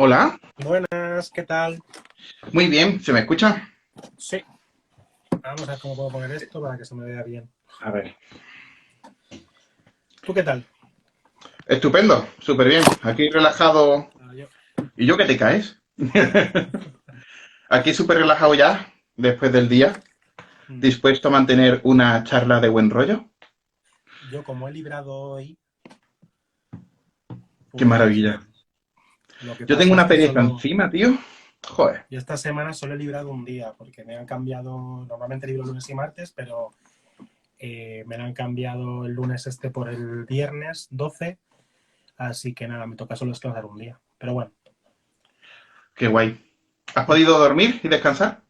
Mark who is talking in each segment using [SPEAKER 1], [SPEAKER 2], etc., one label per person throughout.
[SPEAKER 1] Hola,
[SPEAKER 2] Buenas, ¿qué tal?
[SPEAKER 1] muy bien, ¿se me escucha?
[SPEAKER 2] Sí, vamos a ver cómo puedo poner esto para que se me vea bien.
[SPEAKER 1] A ver.
[SPEAKER 2] ¿Tú qué tal?
[SPEAKER 1] Estupendo, súper bien. Aquí relajado.
[SPEAKER 2] Ah, yo.
[SPEAKER 1] ¿Y yo qué te caes? Aquí súper relajado ya, después del día,
[SPEAKER 2] Mm.
[SPEAKER 1] dispuesto a mantener una charla de buen rollo.
[SPEAKER 2] Yo como he librado hoy,
[SPEAKER 1] Qué
[SPEAKER 2] pues
[SPEAKER 1] maravilla.
[SPEAKER 2] bien. Lo que
[SPEAKER 1] Yo tengo
[SPEAKER 2] pasa es
[SPEAKER 1] una
[SPEAKER 2] que
[SPEAKER 1] pereza
[SPEAKER 2] solo...
[SPEAKER 1] encima, tío. Joder,
[SPEAKER 2] Yo esta semana solo he librado un día, porque me han cambiado... Normalmente libro lunes y martes, pero me lo han cambiado el lunes este por el viernes 12, así que nada, me toca solo descansar un día. Pero bueno,
[SPEAKER 1] qué guay. ¿Has podido dormir y descansar?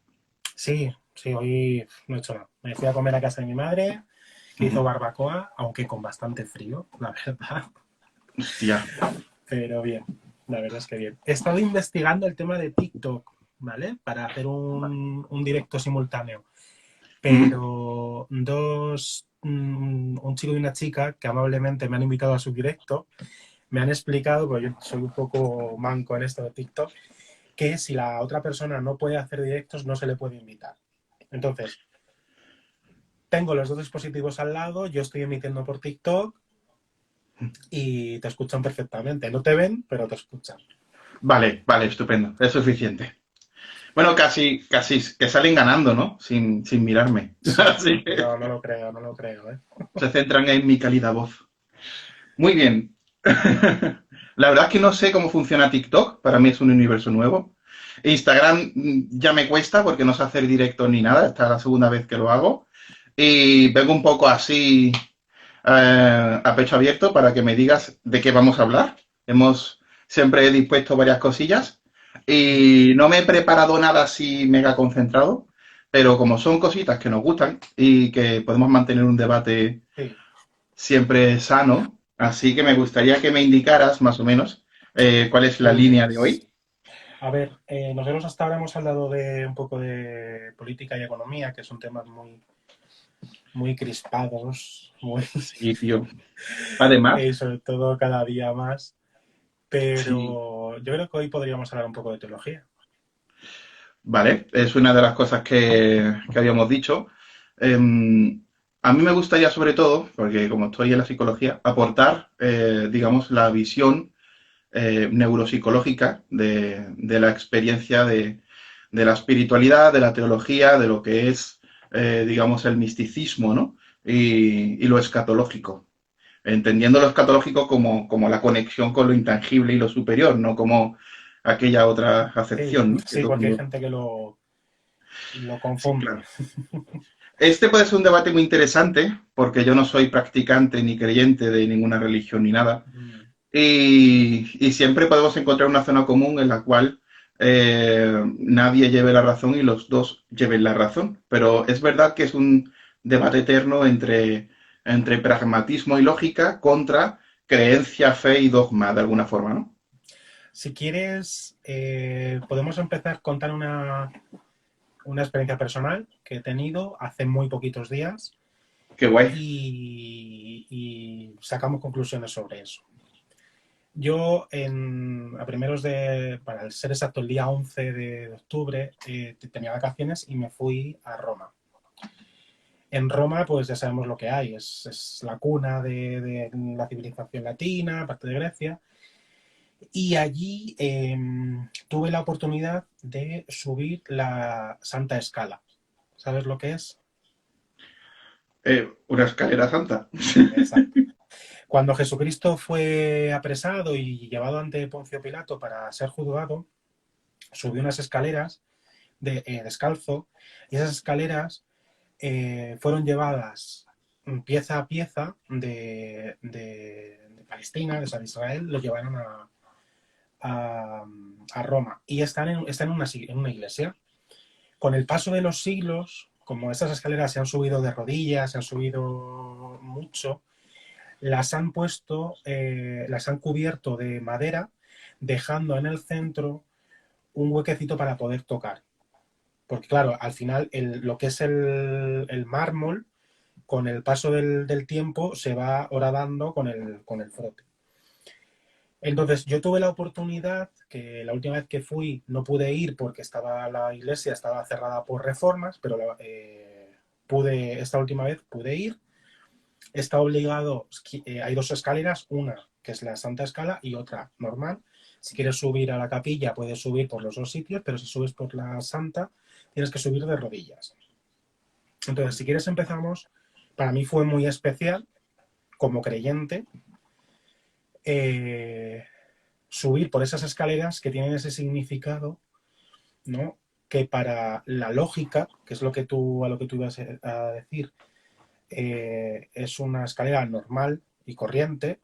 [SPEAKER 2] sí, sí, hoy no he hecho nada. Me fui a comer a casa de mi madre, que hizo
[SPEAKER 1] Ujú.
[SPEAKER 2] barbacoa, aunque con bastante frío, la verdad.
[SPEAKER 1] Hostia.
[SPEAKER 2] Pero bien, la verdad es que bien. He estado investigando el tema de TikTok, ¿vale? Para hacer un directo simultáneo.
[SPEAKER 1] Ujú.
[SPEAKER 2] Pero un chico y una chica que amablemente me han invitado a su directo, me han explicado, porque yo soy un poco manco en esto de TikTok, que si la otra persona no puede hacer directos, no se le puede invitar. Entonces, tengo los dos dispositivos al lado, yo estoy emitiendo por TikTok y te escuchan perfectamente. No te ven, pero te escuchan.
[SPEAKER 1] Vale, vale, estupendo. Es suficiente. Bueno, casi, casi que salen ganando, ¿no? Sin mirarme. Así que
[SPEAKER 2] No, no lo creo, no lo creo, ¿eh?
[SPEAKER 1] se centran en mi cálida voz. Muy bien. La verdad es que no sé cómo funciona TikTok, para mí es un universo nuevo. Instagram ya me cuesta porque no sé hacer directo ni nada, esta es la segunda vez que lo hago. Y vengo un poco así a pecho abierto para que me digas de qué vamos a hablar. Hemos siempre dispuesto varias cosillas y no me he preparado nada así mega concentrado, pero como son cositas que nos gustan y que podemos mantener un debate
[SPEAKER 2] Sí.
[SPEAKER 1] siempre sano, así que me gustaría que me indicaras más o menos cuál es la línea de
[SPEAKER 2] Pues,
[SPEAKER 1] hoy.
[SPEAKER 2] a ver, nosotros hasta ahora hemos hablado de un poco de política y economía, que son temas muy crispados, muy,
[SPEAKER 1] Sí, tío. Además,
[SPEAKER 2] sobre todo cada día más.
[SPEAKER 1] sí,
[SPEAKER 2] Pero yo creo que hoy podríamos hablar un poco de teología.
[SPEAKER 1] vale, es una de las cosas que habíamos dicho. A mí me gustaría sobre todo, porque como estoy en la psicología, aportar, digamos, la visión neuropsicológica de la experiencia de la espiritualidad, de la teología, de lo que es, digamos, el misticismo, ¿no? Y lo escatológico. Entendiendo lo escatológico como la conexión con lo intangible y lo superior, no como aquella otra
[SPEAKER 2] Sí,
[SPEAKER 1] acepción, ¿no? Que
[SPEAKER 2] sí,
[SPEAKER 1] todo el
[SPEAKER 2] porque hay
[SPEAKER 1] mundo...
[SPEAKER 2] gente que lo
[SPEAKER 1] Sí,
[SPEAKER 2] confunde.
[SPEAKER 1] claro. Este puede ser un debate muy interesante, porque yo no soy practicante ni creyente de ninguna religión ni nada,
[SPEAKER 2] Mm.
[SPEAKER 1] y siempre podemos encontrar una zona común en la cual nadie lleve la razón y los dos lleven la razón. Pero es verdad que es un debate eterno entre pragmatismo y lógica contra creencia, fe y dogma, de alguna forma, ¿no?
[SPEAKER 2] Si quieres, podemos empezar a contar una experiencia personal que he tenido hace muy poquitos días
[SPEAKER 1] Qué guay.
[SPEAKER 2] y sacamos conclusiones sobre eso. Yo, a primeros para el ser exacto, el día 11 de octubre, tenía vacaciones y me fui a Roma. En Roma, pues ya sabemos lo que hay, es la cuna de la civilización latina, parte de Grecia, y allí tuve la oportunidad de subir la Santa Escala. ¿Sabes lo que es?
[SPEAKER 1] Una escalera santa.
[SPEAKER 2] Exacto. Cuando Jesucristo fue apresado y llevado ante Poncio Pilato para ser juzgado, subió unas escaleras descalzo, y esas escaleras fueron llevadas pieza a pieza de Palestina, de Israel, lo llevaron a Roma y están en una iglesia. Con el paso de los siglos, como estas escaleras se han subido de rodillas, se han subido mucho, las han cubierto de madera, dejando en el centro un huequecito para poder tocar. Porque claro, al final lo que es el mármol, con el paso del tiempo, se va horadando con el frote. Entonces, yo tuve la oportunidad, que la última vez que fui no pude ir porque estaba la iglesia, estaba cerrada por reformas, pero esta última vez pude ir. Está obligado, hay dos escaleras, una que es la Santa Escala y otra normal. Si quieres subir a la capilla, puedes subir por los dos sitios, pero si subes por la Santa, tienes que subir de rodillas. Entonces, si quieres empezamos. Para mí fue muy especial, como creyente, eh, subir por esas escaleras que tienen ese significado, ¿no? Que para la lógica, que es a lo que tú ibas a decir, es una escalera normal y corriente,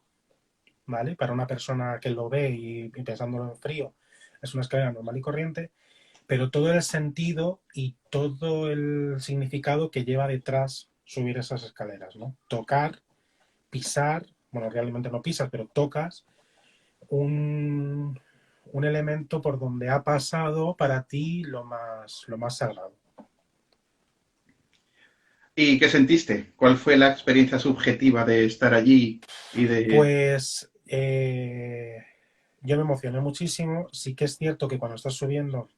[SPEAKER 2] ¿vale? Para una persona que lo ve y pensándolo en frío, es una escalera normal y corriente, pero todo el sentido y todo el significado que lleva detrás subir esas escaleras, ¿no? Tocar, pisar, bueno, realmente no pisas, pero tocas un, un elemento por donde ha pasado para ti lo más sagrado.
[SPEAKER 1] ¿Y qué sentiste? ¿Cuál fue la experiencia subjetiva de estar allí y de...
[SPEAKER 2] Pues yo me emocioné muchísimo. Sí que es cierto que cuando estás subiendo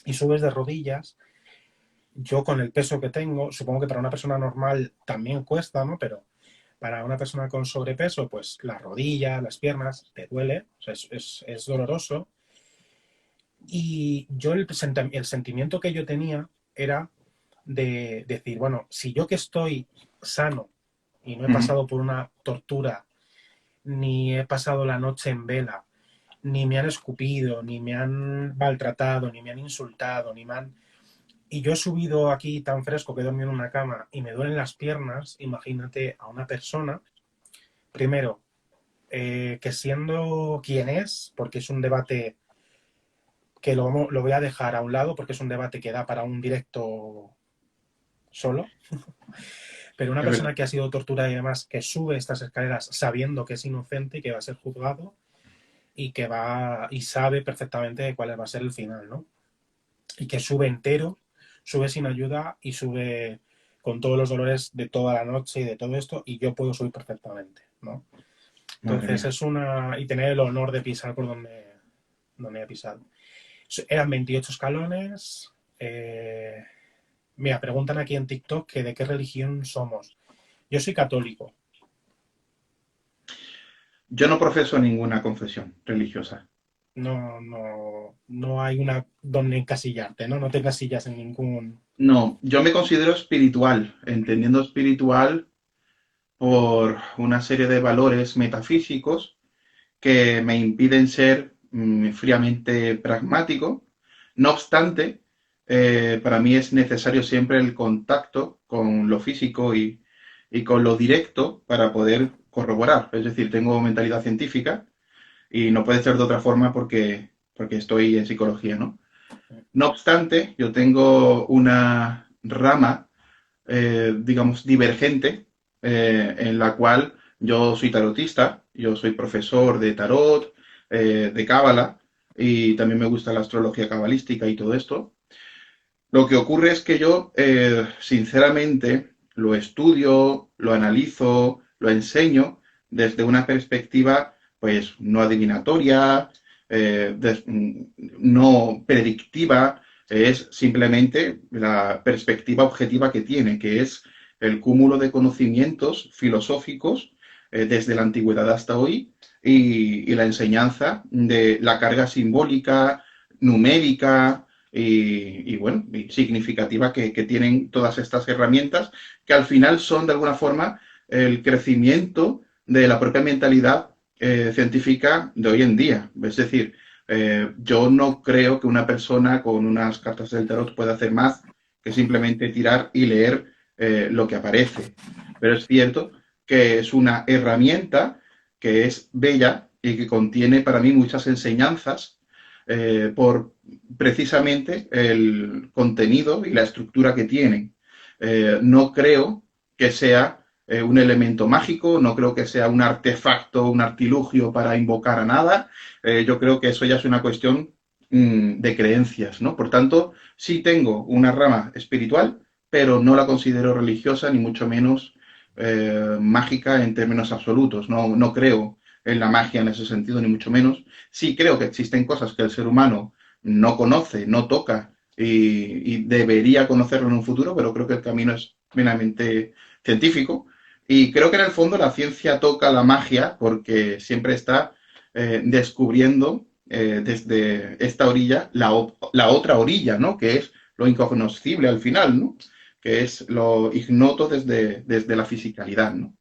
[SPEAKER 2] y subes de rodillas, yo con el peso que tengo, supongo que para una persona normal también cuesta, ¿no? Pero para una persona con sobrepeso, pues las rodillas, las piernas, te duele, o sea, es doloroso. Y yo el sentimiento que yo tenía era de decir, bueno, si yo que estoy sano y no he
[SPEAKER 1] Ujú.
[SPEAKER 2] pasado por una tortura, ni he pasado la noche en vela, ni me han escupido, ni me han maltratado, ni me han insultado, ni me han... Y yo he subido aquí tan fresco que he dormido en una cama y me duelen las piernas, imagínate a una persona, primero, que siendo quien es, porque es un debate que lo voy a dejar a un lado porque es un debate que da para un directo solo, pero una
[SPEAKER 1] Es verdad.
[SPEAKER 2] persona que ha sido torturada y demás, que sube estas escaleras sabiendo que es inocente y que va a ser juzgado y que va y sabe perfectamente cuál va a ser el final, ¿no? Y que sube entero, sube sin ayuda y sube con todos los dolores de toda la noche y de todo esto, y yo puedo subir perfectamente, ¿no?
[SPEAKER 1] Madre
[SPEAKER 2] Entonces
[SPEAKER 1] mía.
[SPEAKER 2] es una... y tener el honor de pisar por donde he pisado. Eran 28 escalones. Mira, preguntan aquí en TikTok que de qué religión somos. Yo soy católico.
[SPEAKER 1] Yo no profeso ninguna confesión religiosa.
[SPEAKER 2] No hay una donde encasillarte, ¿no? No te encasillas en ningún...
[SPEAKER 1] No, yo me considero espiritual, entendiendo espiritual por una serie de valores metafísicos que me impiden ser fríamente pragmático. No obstante, para mí es necesario siempre el contacto con lo físico y con lo directo para poder corroborar. Es decir, tengo mentalidad científica y no puede ser de otra forma porque estoy en psicología, ¿no? No obstante, yo tengo una rama, digamos, divergente, en la cual yo soy tarotista, yo soy profesor de tarot, de cábala, y también me gusta la astrología cabalística y todo esto. Lo que ocurre es que yo, sinceramente, lo estudio, lo analizo, lo enseño desde una perspectiva, pues, no adivinatoria, no predictiva, es simplemente la perspectiva objetiva que tiene, que es el cúmulo de conocimientos filosóficos desde la antigüedad hasta hoy y la enseñanza de la carga simbólica, numérica, bueno, y significativa que tienen todas estas herramientas, que al final son de alguna forma el crecimiento de la propia mentalidad científica de hoy en día. Es decir, yo no creo que una persona con unas cartas del tarot pueda hacer más que simplemente tirar y leer lo que aparece. Pero es cierto que es una herramienta que es bella y que contiene para mí muchas enseñanzas por precisamente el contenido y la estructura que tienen. No creo que sea un elemento mágico, no creo que sea un artefacto, un artilugio para invocar a nada. Yo creo que eso ya es una cuestión de creencias, ¿no? Por tanto, sí tengo una rama espiritual, pero no la considero religiosa, ni mucho menos mágica en términos absolutos. No, no creo en la magia en ese sentido, ni mucho menos. Sí creo que existen cosas que el ser humano no conoce, no toca y debería conocerlo en un futuro, pero creo que el camino es plenamente científico. Y creo que en el fondo la ciencia toca la magia porque siempre está descubriendo desde esta orilla la otra orilla, ¿no? Que es lo incognoscible al final, ¿no? Que es lo ignoto desde la fisicalidad, ¿no?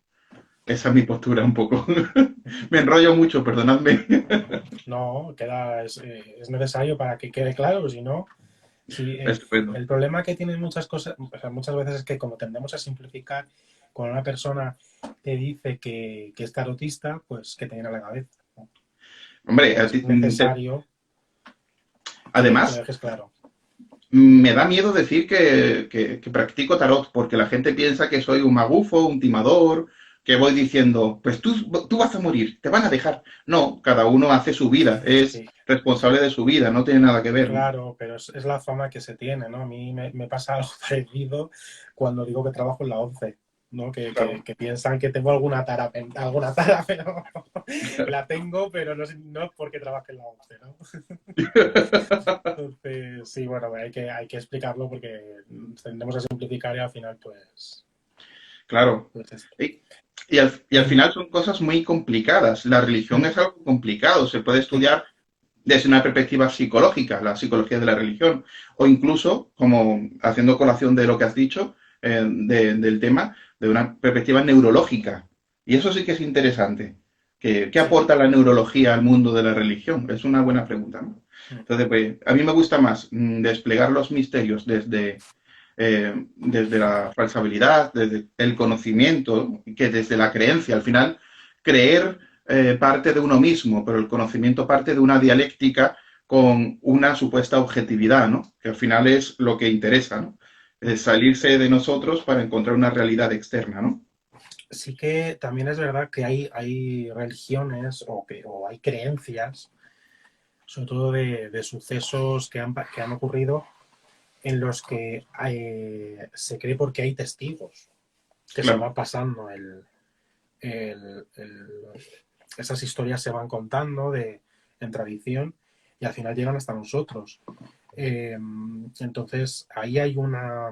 [SPEAKER 1] Esa es mi postura un poco. Me enrollo mucho, perdonadme.
[SPEAKER 2] No, es necesario para que quede claro, si no, si
[SPEAKER 1] Estupendo.
[SPEAKER 2] el problema que tienen muchas cosas, o sea, muchas veces es que como tendemos a simplificar, cuando una persona te dice que es tarotista, pues que te viene a la cabeza, ¿no?
[SPEAKER 1] Hombre,
[SPEAKER 2] Entonces es necesario que lo
[SPEAKER 1] además,
[SPEAKER 2] dejes claro.
[SPEAKER 1] me da miedo decir que practico tarot, porque la gente piensa que soy un magufo, un timador, que voy diciendo, pues tú vas a morir, te van a dejar. No, cada uno hace su vida, es
[SPEAKER 2] Sí,
[SPEAKER 1] responsable de su vida, no tiene nada que ver, ¿no?
[SPEAKER 2] claro, pero es la fama que se tiene, ¿no? A mí me pasa algo parecido cuando digo que trabajo en la ONCE, ¿no?
[SPEAKER 1] Claro.
[SPEAKER 2] Que piensan que tengo alguna tara, pero la tengo, pero no es porque trabaje en la ONCE, ¿no? Entonces, sí, bueno, hay que explicarlo porque tendemos a simplificar y al final,
[SPEAKER 1] Claro.
[SPEAKER 2] pues esto.
[SPEAKER 1] Y, y al
[SPEAKER 2] En,
[SPEAKER 1] final son cosas muy complicadas. La religión
[SPEAKER 2] mm,
[SPEAKER 1] es algo complicado. Se puede
[SPEAKER 2] sí,
[SPEAKER 1] estudiar desde una perspectiva psicológica, la psicología de la religión, o incluso, como haciendo colación de lo que has dicho, del tema, de una perspectiva neurológica. Y eso sí que es interesante. ¿Qué
[SPEAKER 2] sí.
[SPEAKER 1] aporta la neurología al mundo de la religión? Es una buena pregunta, ¿no?
[SPEAKER 2] Mm,
[SPEAKER 1] Entonces, pues, a mí me gusta más desplegar los misterios desde la falsabilidad, desde el conocimiento, que desde la creencia. Al final, creer parte de uno mismo, pero el conocimiento parte de una dialéctica con una supuesta objetividad, ¿no? Que al final es lo que interesa, ¿no? Es salirse de nosotros para encontrar una realidad externa, ¿no?
[SPEAKER 2] sí que también es verdad que hay religiones o hay creencias, sobre todo de sucesos que han ocurrido en los que se cree porque hay testigos que se
[SPEAKER 1] Claro,
[SPEAKER 2] va pasando el- el- esas historias se van contando en tradición y al final llegan hasta nosotros. Entonces ahí hay una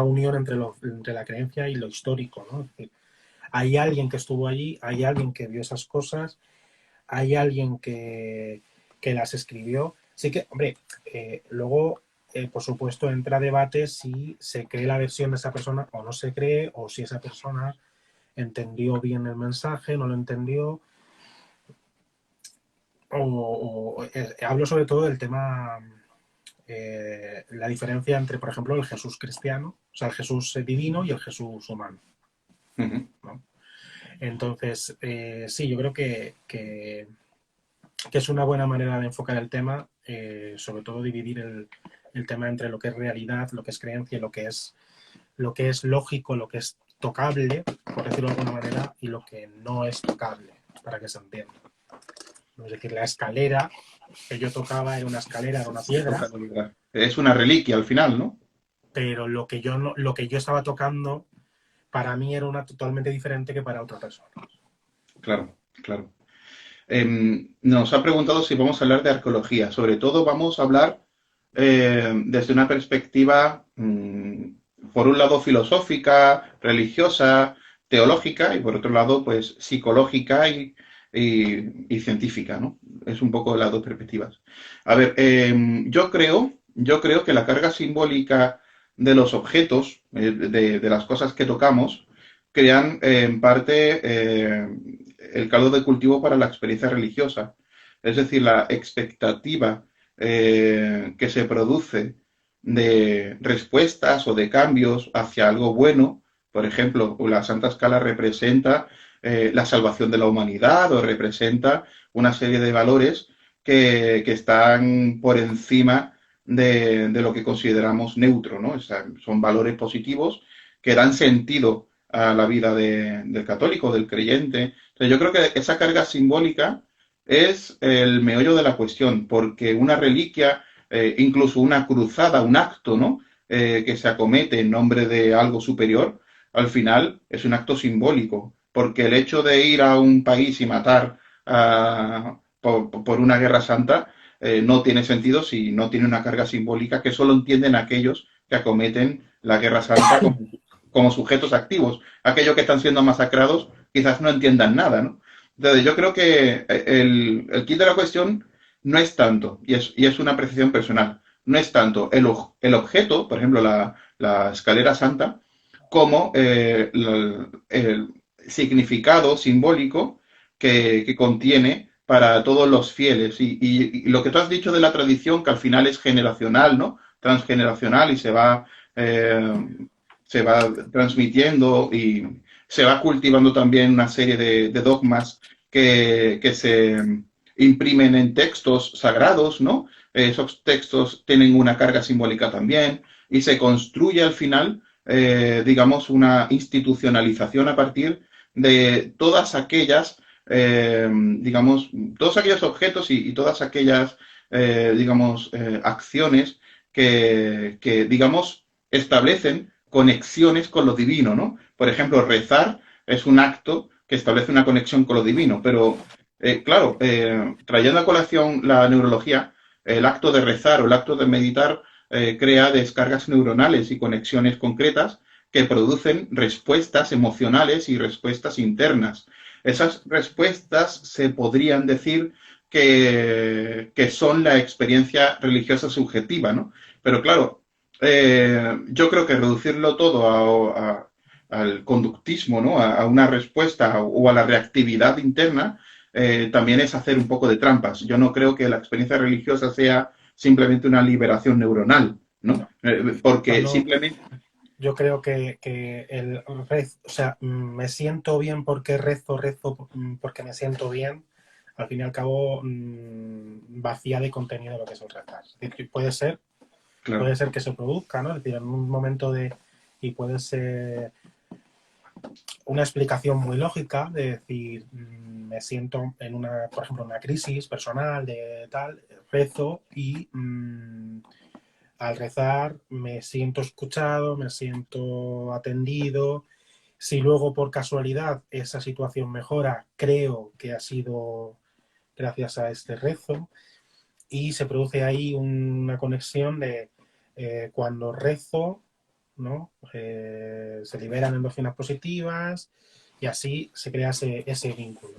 [SPEAKER 2] unión entre la creencia y lo histórico, ¿no? Es decir, hay alguien que estuvo allí, hay alguien que vio esas cosas, hay alguien que las escribió. Sí que, hombre, luego, por supuesto, entra debate si se cree la versión de esa persona o no se cree, o si esa persona entendió bien el mensaje, no lo entendió. Hablo sobre todo del tema, la diferencia entre, por ejemplo, el Jesús cristiano, o sea, el Jesús divino y el Jesús humano,
[SPEAKER 1] uh-huh,
[SPEAKER 2] ¿no? Entonces, sí, yo creo que es una buena manera de enfocar el tema, sobre todo dividir el tema entre lo que es realidad, lo que es creencia, lo que es lógico, lo que es tocable, por decirlo de alguna manera, y lo que no es tocable, para que se entienda. Es decir, la escalera que yo tocaba era una escalera, era una piedra,
[SPEAKER 1] es una reliquia al final, ¿no?
[SPEAKER 2] pero lo que yo estaba tocando para mí era una totalmente diferente que para otra persona.
[SPEAKER 1] Claro, claro. Nos ha preguntado si vamos a hablar de arqueología. Sobre todo vamos a hablar desde una perspectiva, por un lado, filosófica, religiosa, teológica, y por otro lado, pues, psicológica y científica, ¿no? Es un poco las dos perspectivas. A ver, yo creo que la carga simbólica de los objetos, de las cosas que tocamos, crean en parte el caldo de cultivo para la experiencia religiosa. Es decir, la expectativa que se produce de respuestas o de cambios hacia algo bueno. Por ejemplo, la Santa Escala representa la salvación de la humanidad o representa una serie de valores que están por encima de lo que consideramos neutro, ¿no? O sea, son valores positivos que dan sentido a la vida del católico, del creyente. Entonces, yo creo que esa carga simbólica es el meollo de la cuestión, porque una reliquia, incluso una cruzada, un acto, ¿no? Que se acomete en nombre de algo superior, al final es un acto simbólico porque el hecho de ir a un país y matar por una guerra santa no tiene sentido si no tiene una carga simbólica que solo entienden aquellos que acometen la guerra santa como sujetos activos. Aquellos que están siendo masacrados quizás no entiendan nada, ¿no? Entonces, yo creo que el kit de la cuestión no es tanto, y es una apreciación personal, no es tanto el objeto, por ejemplo, la escalera santa, como el significado simbólico que contiene para todos los fieles. Y lo que tú has dicho de la tradición, que al final es generacional, ¿no? Transgeneracional y se va transmitiendo y se va cultivando también una serie de dogmas que se imprimen en textos sagrados, ¿no? Esos textos tienen una carga simbólica también y se construye al final, digamos, una institucionalización a partir de todas aquellas, digamos, todos aquellos objetos y todas aquellas, digamos, acciones digamos, establecen conexiones con lo divino, ¿no? Por ejemplo, rezar es un acto que establece una conexión con lo divino, pero claro, trayendo a colación la neurología, el acto de rezar o el acto de meditar crea descargas neuronales y conexiones concretas que producen respuestas emocionales y respuestas internas. Esas respuestas se podrían decir que son la experiencia religiosa subjetiva, ¿no? Pero claro, yo creo que reducirlo todo al conductismo, ¿no? A una respuesta o a la reactividad interna, también es hacer un poco de trampas. Yo no creo que la experiencia religiosa sea simplemente una liberación neuronal, ¿no?
[SPEAKER 2] No.
[SPEAKER 1] Porque
[SPEAKER 2] Cuando
[SPEAKER 1] simplemente...
[SPEAKER 2] yo creo que el rezo, o sea, me siento bien porque rezo porque me siento bien, al fin y al cabo vacía de contenido lo que es el rezar. Es decir, puede
[SPEAKER 1] Claro.
[SPEAKER 2] ser que se produzca, ¿no? Es decir, en un momento y puede ser una explicación muy lógica de decir, me siento en una, por ejemplo, una crisis personal de tal, rezo y al rezar me siento escuchado, me siento atendido. Si luego por casualidad esa situación mejora, creo que ha sido gracias a este rezo y se produce ahí una conexión de cuando rezo, ¿no? Se liberan endorfinas positivas y así se crea ese vínculo.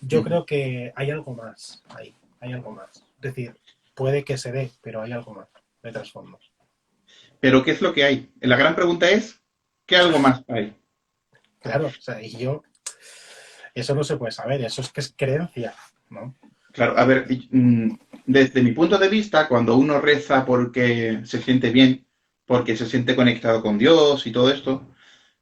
[SPEAKER 2] Yo
[SPEAKER 1] Ujú.
[SPEAKER 2] creo que hay algo más ahí, hay algo más. Es decir, puede que se dé, pero hay algo más de trasfondo.
[SPEAKER 1] Pero ¿qué es lo que hay? La gran pregunta es, ¿qué algo más hay?
[SPEAKER 2] Claro, o sea, y yo, eso no se puede saber, eso es que es creencia, ¿no?
[SPEAKER 1] Claro, a ver, desde mi punto de vista, cuando uno reza porque se siente bien, porque se siente conectado con Dios y todo esto,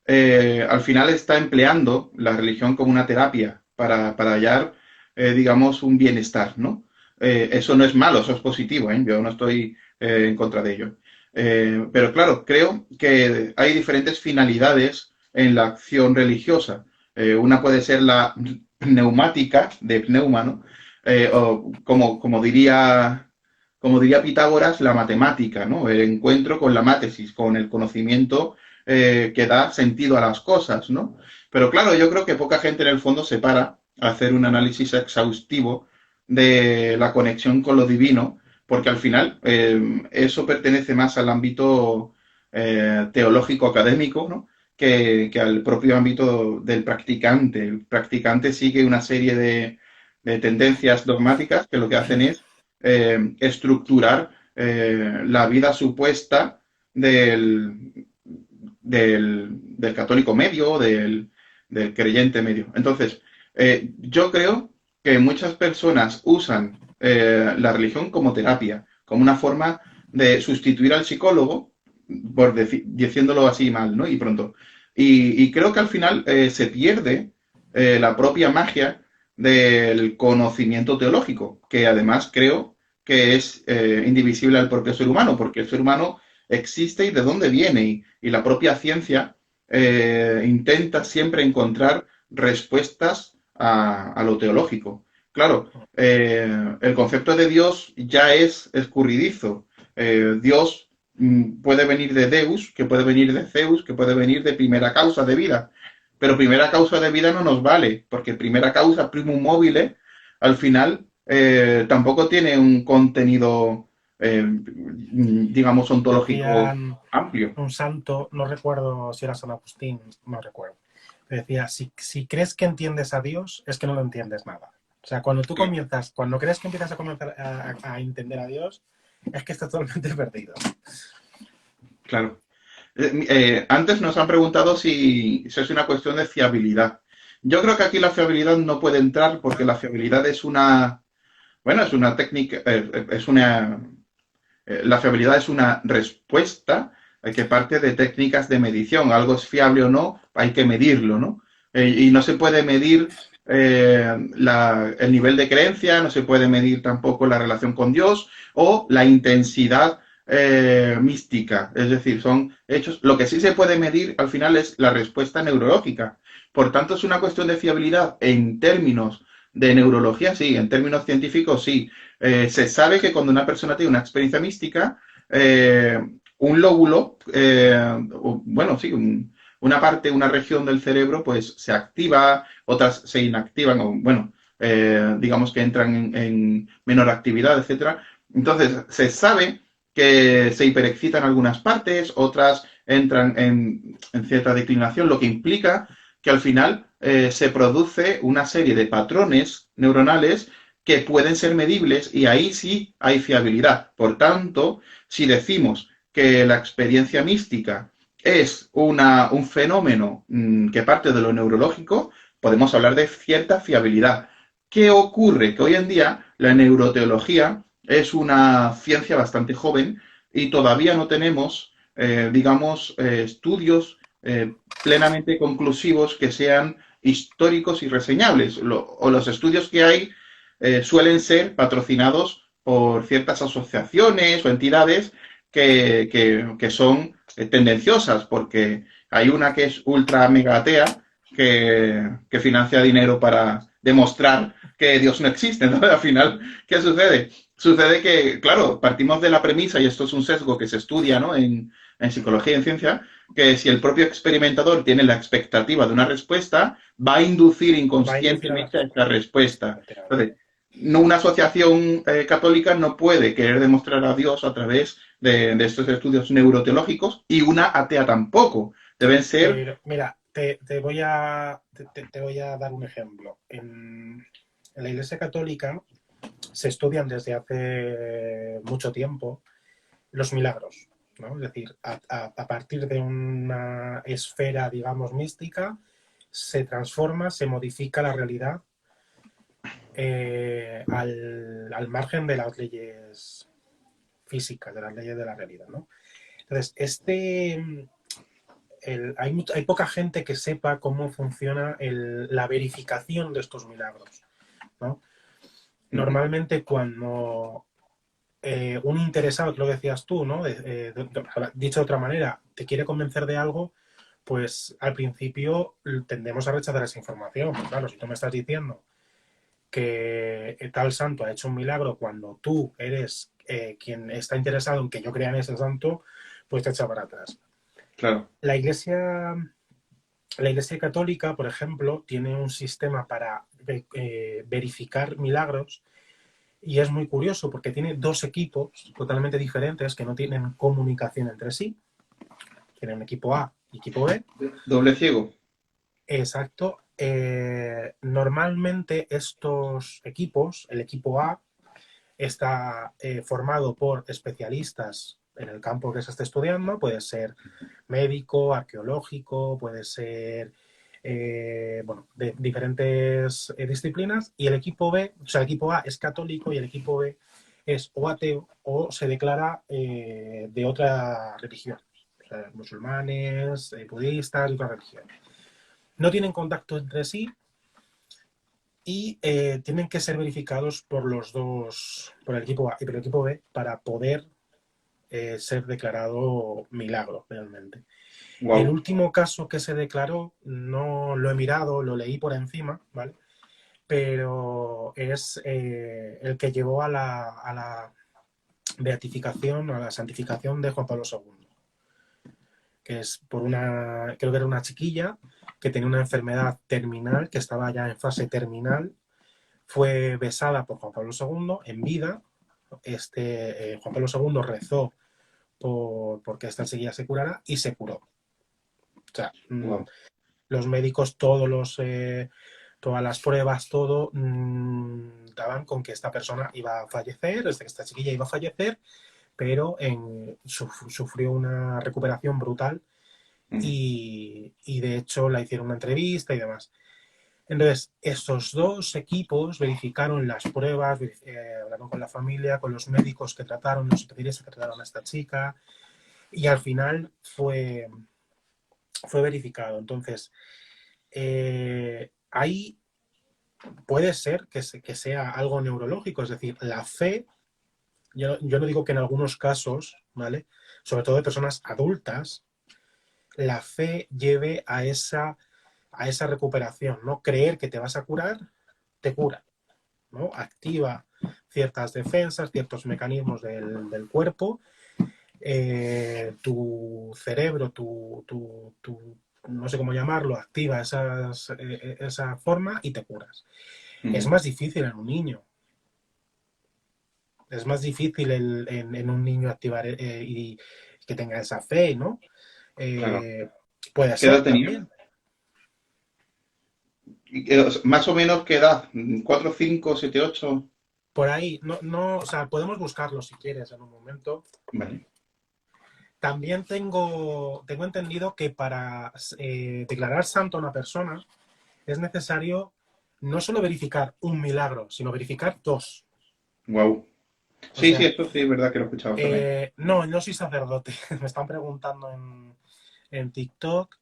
[SPEAKER 1] al final está empleando la religión como una terapia para hallar, digamos, un bienestar, ¿no? Eso no es malo, eso es positivo, ¿eh? Yo no estoy en contra de ello. Pero claro, creo que hay diferentes finalidades en la acción religiosa. Una puede ser la neumática, de pneuma, ¿no? O como diría Pitágoras, la matemática, ¿no? El encuentro con la mátesis, con el conocimiento que da sentido a las cosas, ¿no? Pero claro, yo creo que poca gente en el fondo se para a hacer un análisis exhaustivo de la conexión con lo divino, porque al final eso pertenece más al ámbito teológico académico, ¿no? Que al propio ámbito del practicante. El practicante sigue una serie de tendencias dogmáticas que lo que hacen es estructurar la vida supuesta del católico medio, del creyente medio. Entonces, yo creo que muchas personas usan la religión como terapia, como una forma de sustituir al psicólogo, diciéndolo así mal, ¿no? Y pronto. Y creo que al final se pierde la propia magia del conocimiento teológico, que además creo que es indivisible al propio ser humano, porque el ser humano existe y de dónde viene. Y la propia ciencia intenta siempre encontrar respuestas a lo teológico. Claro, el concepto de Dios ya es escurridizo. Dios puede venir de Deus, que puede venir de Zeus, que puede venir de primera causa de vida. Pero primera causa de vida no nos vale, porque primera causa, primum mobile, al final tampoco tiene un contenido, digamos, ontológico
[SPEAKER 2] Decían
[SPEAKER 1] amplio.
[SPEAKER 2] un santo, no recuerdo si era San Agustín, no recuerdo. Decía, si crees que entiendes a Dios, es que no lo entiendes nada. O sea, cuando crees que empiezas a comenzar a entender a Dios, es que estás totalmente perdido.
[SPEAKER 1] Claro. Antes nos han preguntado si es una cuestión de fiabilidad. Yo creo que aquí la fiabilidad no puede entrar porque la fiabilidad es una, bueno, es una técnica, es una, la fiabilidad es una respuesta que parte de técnicas de medición. Algo es fiable o no, hay que medirlo, ¿no? Y no se puede medir el nivel de creencia, no se puede medir tampoco la relación con Dios o la intensidad mística. Es decir, son hechos. Lo que sí se puede medir al final es la respuesta neurológica. Por tanto, es una cuestión de fiabilidad en términos de neurología, sí, en términos científicos, sí. Se sabe que cuando una persona tiene una experiencia mística, un lóbulo, bueno, sí, una parte, una región del cerebro, pues se activa, otras se inactivan, o bueno, digamos que entran en menor actividad, etcétera. Entonces, se sabe que se hiperexcitan algunas partes, otras entran en cierta declinación, lo que implica que al final se produce una serie de patrones neuronales que pueden ser medibles y ahí sí hay fiabilidad. Por tanto, si decimos que la experiencia mística es un fenómeno que parte de lo neurológico, podemos hablar de cierta fiabilidad. ¿Qué ocurre? Que hoy en día la neuroteología es una ciencia bastante joven y todavía no tenemos, digamos, estudios plenamente conclusivos que sean históricos y reseñables. O los estudios que hay suelen ser patrocinados por ciertas asociaciones o entidades que son tendenciosas, porque hay una que es ultra mega atea que financia dinero para demostrar que Dios no existe. Entonces, al final, ¿qué sucede? Sucede que, claro, partimos de la premisa, y esto es un sesgo que se estudia, ¿no? En psicología y en ciencia, que si el propio experimentador tiene la expectativa de una respuesta, va a inducir
[SPEAKER 2] Va a inducir a la
[SPEAKER 1] inconscientemente a esa
[SPEAKER 2] respuesta,
[SPEAKER 1] respuesta.
[SPEAKER 2] efectivamente.
[SPEAKER 1] Entonces, no, una asociación católica no puede querer demostrar a Dios a través de estos estudios neuroteológicos y una atea tampoco. Deben ser...
[SPEAKER 2] Pero, mira, te voy a dar un ejemplo. En la Iglesia Católica se estudian desde hace mucho tiempo los milagros, ¿no? Es decir, a partir de una esfera, digamos, mística, se transforma, se modifica la realidad al margen de las leyes físicas, de las leyes de la realidad, ¿no? Entonces, hay poca gente que sepa cómo funciona la verificación de estos milagros, ¿no? Normalmente cuando un interesado, que lo decías tú, ¿no? Dicho de otra manera, te quiere convencer de algo, pues al principio tendemos a rechazar esa información. Pues claro, si tú me estás diciendo que tal santo ha hecho un milagro cuando tú eres quien está interesado en que yo crea en ese santo, pues te echa para atrás.
[SPEAKER 1] Claro.
[SPEAKER 2] La iglesia, la iglesia católica, por ejemplo, tiene un sistema para verificar milagros y es muy curioso porque tiene dos equipos totalmente diferentes que no tienen comunicación entre sí. Tiene un equipo A y equipo B.
[SPEAKER 1] Doble ciego.
[SPEAKER 2] Exacto. Normalmente estos equipos, el equipo A está formado por especialistas en el campo que se está estudiando, puede ser médico, arqueológico, puede ser bueno, de diferentes disciplinas, y el equipo B, o sea, el equipo A es católico y el equipo B es o ateo o se declara de otra religión, o sea, musulmanes, budistas y otras religiones. No tienen contacto entre sí y tienen que ser verificados por los dos, por el equipo A y por el equipo B, para poder ser declarado milagro realmente. El
[SPEAKER 1] Wow.
[SPEAKER 2] último caso que se declaró, no lo he mirado, lo leí por encima, ¿vale? Pero es el que llevó a la beatificación, a la santificación de Juan Pablo II. que es creo que era una chiquilla que tenía una enfermedad terminal, que estaba ya en fase terminal, fue besada por Juan Pablo II en vida. Juan Pablo II rezó porque esta enseguida se curara y se curó. O sea,
[SPEAKER 1] Wow.
[SPEAKER 2] los médicos, todas las pruebas, todo daban con que esta persona iba a fallecer, que esta chiquilla iba a fallecer, pero sufrió una recuperación brutal y de hecho la hicieron una entrevista y demás. Entonces, estos dos equipos verificaron las pruebas, hablaron con la familia, con los médicos que trataron, los especialistas que trataron a esta chica, y al final fue verificado. Entonces, ahí puede ser que sea algo neurológico, es decir, la fe, yo no digo que en algunos casos, ¿vale? Sobre todo de personas adultas, la fe lleve a esa recuperación, ¿no? Creer que te vas a curar, te cura, ¿no? Activa ciertas defensas, ciertos mecanismos del cuerpo, tu cerebro, no sé cómo llamarlo, activa esa forma y te curas. Es más difícil en un niño. Es más difícil en un niño activar y que tenga esa fe, ¿no?
[SPEAKER 1] Claro.
[SPEAKER 2] Puede
[SPEAKER 1] ¿Qué edad
[SPEAKER 2] ser
[SPEAKER 1] tenía?
[SPEAKER 2] también.
[SPEAKER 1] Más o menos, ¿qué edad? ¿4, 5, 7, 8?
[SPEAKER 2] Por ahí, o sea, podemos buscarlo si quieres en un momento.
[SPEAKER 1] Vale.
[SPEAKER 2] También tengo entendido que para declarar santo a una persona es necesario no solo verificar un milagro, sino verificar dos.
[SPEAKER 1] Wow.
[SPEAKER 2] O
[SPEAKER 1] Sí, sí,
[SPEAKER 2] sea,
[SPEAKER 1] esto sí es verdad que lo he escuchado también.
[SPEAKER 2] no soy sacerdote. Me están preguntando en TikTok.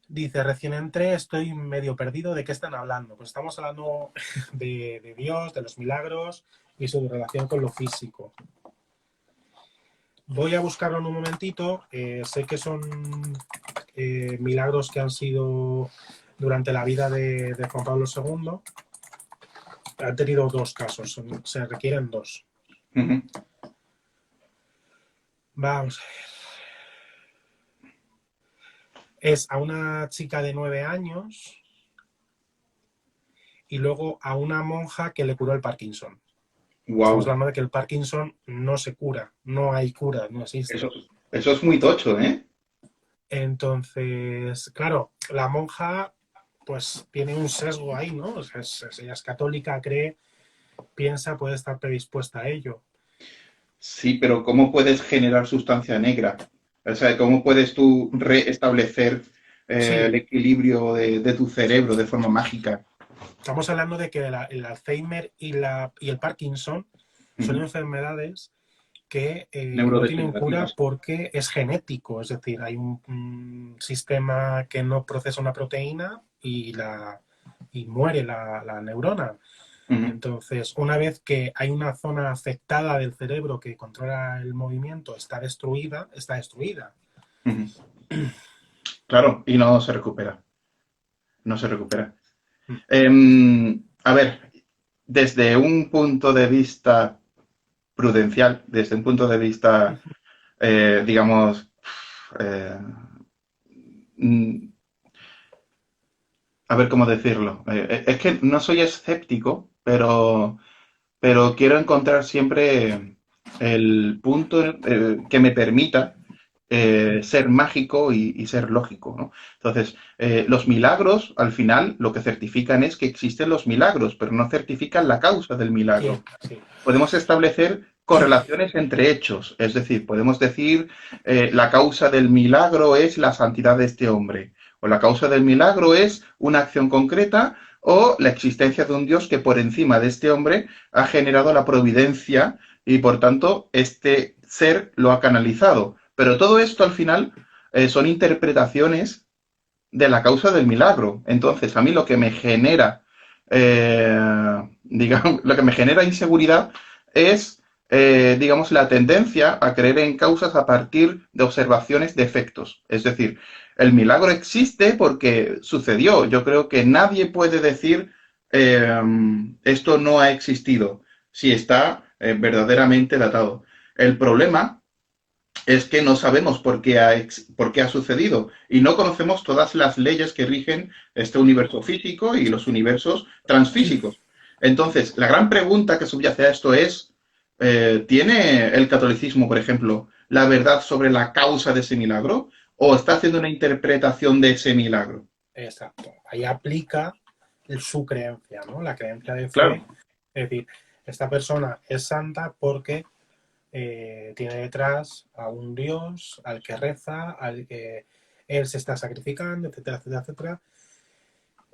[SPEAKER 2] Dice, recién entré, estoy medio perdido. ¿De qué están hablando? Pues estamos hablando de Dios, de los milagros y su relación con lo físico. Voy a buscarlo en un momentito. Sé que son milagros que han sido durante la vida de Juan Pablo II. Han tenido dos casos, se requieren dos.
[SPEAKER 1] Ujú.
[SPEAKER 2] Vamos a ver. Es a una chica de 9 años y luego a una monja que le curó el Parkinson. Estamos
[SPEAKER 1] Wow.
[SPEAKER 2] hablando de que el Parkinson no se cura, no hay cura, no
[SPEAKER 1] Eso,
[SPEAKER 2] existe.
[SPEAKER 1] eso es muy tocho, ¿eh?
[SPEAKER 2] Entonces, claro, la monja pues tiene un sesgo ahí, ¿no? O sea, ella es católica, cree, piensa, puede estar predispuesta a ello.
[SPEAKER 1] Sí, pero ¿cómo puedes generar sustancia negra? O sea, ¿cómo puedes tú restablecer el
[SPEAKER 2] Sí,
[SPEAKER 1] equilibrio de tu cerebro de forma mágica?
[SPEAKER 2] estamos hablando de que el Alzheimer y el Parkinson son
[SPEAKER 1] Ujú.
[SPEAKER 2] enfermedades que no tienen cura
[SPEAKER 1] Neurodegenerativas.
[SPEAKER 2] porque es genético, es decir, hay un sistema que no procesa una proteína y muere la neurona.
[SPEAKER 1] Ujú,
[SPEAKER 2] Entonces, una vez que hay una zona afectada del cerebro que controla el movimiento, está destruida, está destruida.
[SPEAKER 1] ujú. Claro, y no se recupera. No se recupera. A ver, desde un punto de vista prudencial, desde un punto de vista, digamos, eh, mm, a ver cómo decirlo. Es que no soy escéptico, pero quiero encontrar siempre el punto que me permita ser mágico y ser lógico, ¿no? Entonces, los milagros, al final, lo que certifican es que existen los milagros, pero no certifican la causa del milagro.
[SPEAKER 2] Sí, sí.
[SPEAKER 1] Podemos establecer correlaciones entre hechos, es decir, podemos decir la causa del milagro es la santidad de este hombre, o la causa del milagro es una acción concreta, o la existencia de un Dios que por encima de este hombre ha generado la providencia y por tanto este ser lo ha canalizado. Pero todo esto al final son interpretaciones de la causa del milagro. Entonces, a mí lo que me genera, digamos, lo que me genera inseguridad es, digamos, la tendencia a creer en causas a partir de observaciones de efectos. Es decir, el milagro existe porque sucedió. Yo creo que nadie puede decir esto no ha existido si está verdaderamente datado. El problema es que no sabemos por qué ha sucedido y no conocemos todas las leyes que rigen este universo físico y los universos transfísicos. Entonces, la gran pregunta que subyace a esto es, ¿tiene el catolicismo, por ejemplo, la verdad sobre la causa de ese milagro o está haciendo una interpretación de ese milagro?
[SPEAKER 2] Exacto. Ahí aplica su creencia, ¿no? La creencia de fe.
[SPEAKER 1] Claro,
[SPEAKER 2] Es decir, esta persona es santa porque tiene detrás a un Dios al que reza, al que él se está sacrificando, etcétera, etcétera, etcétera.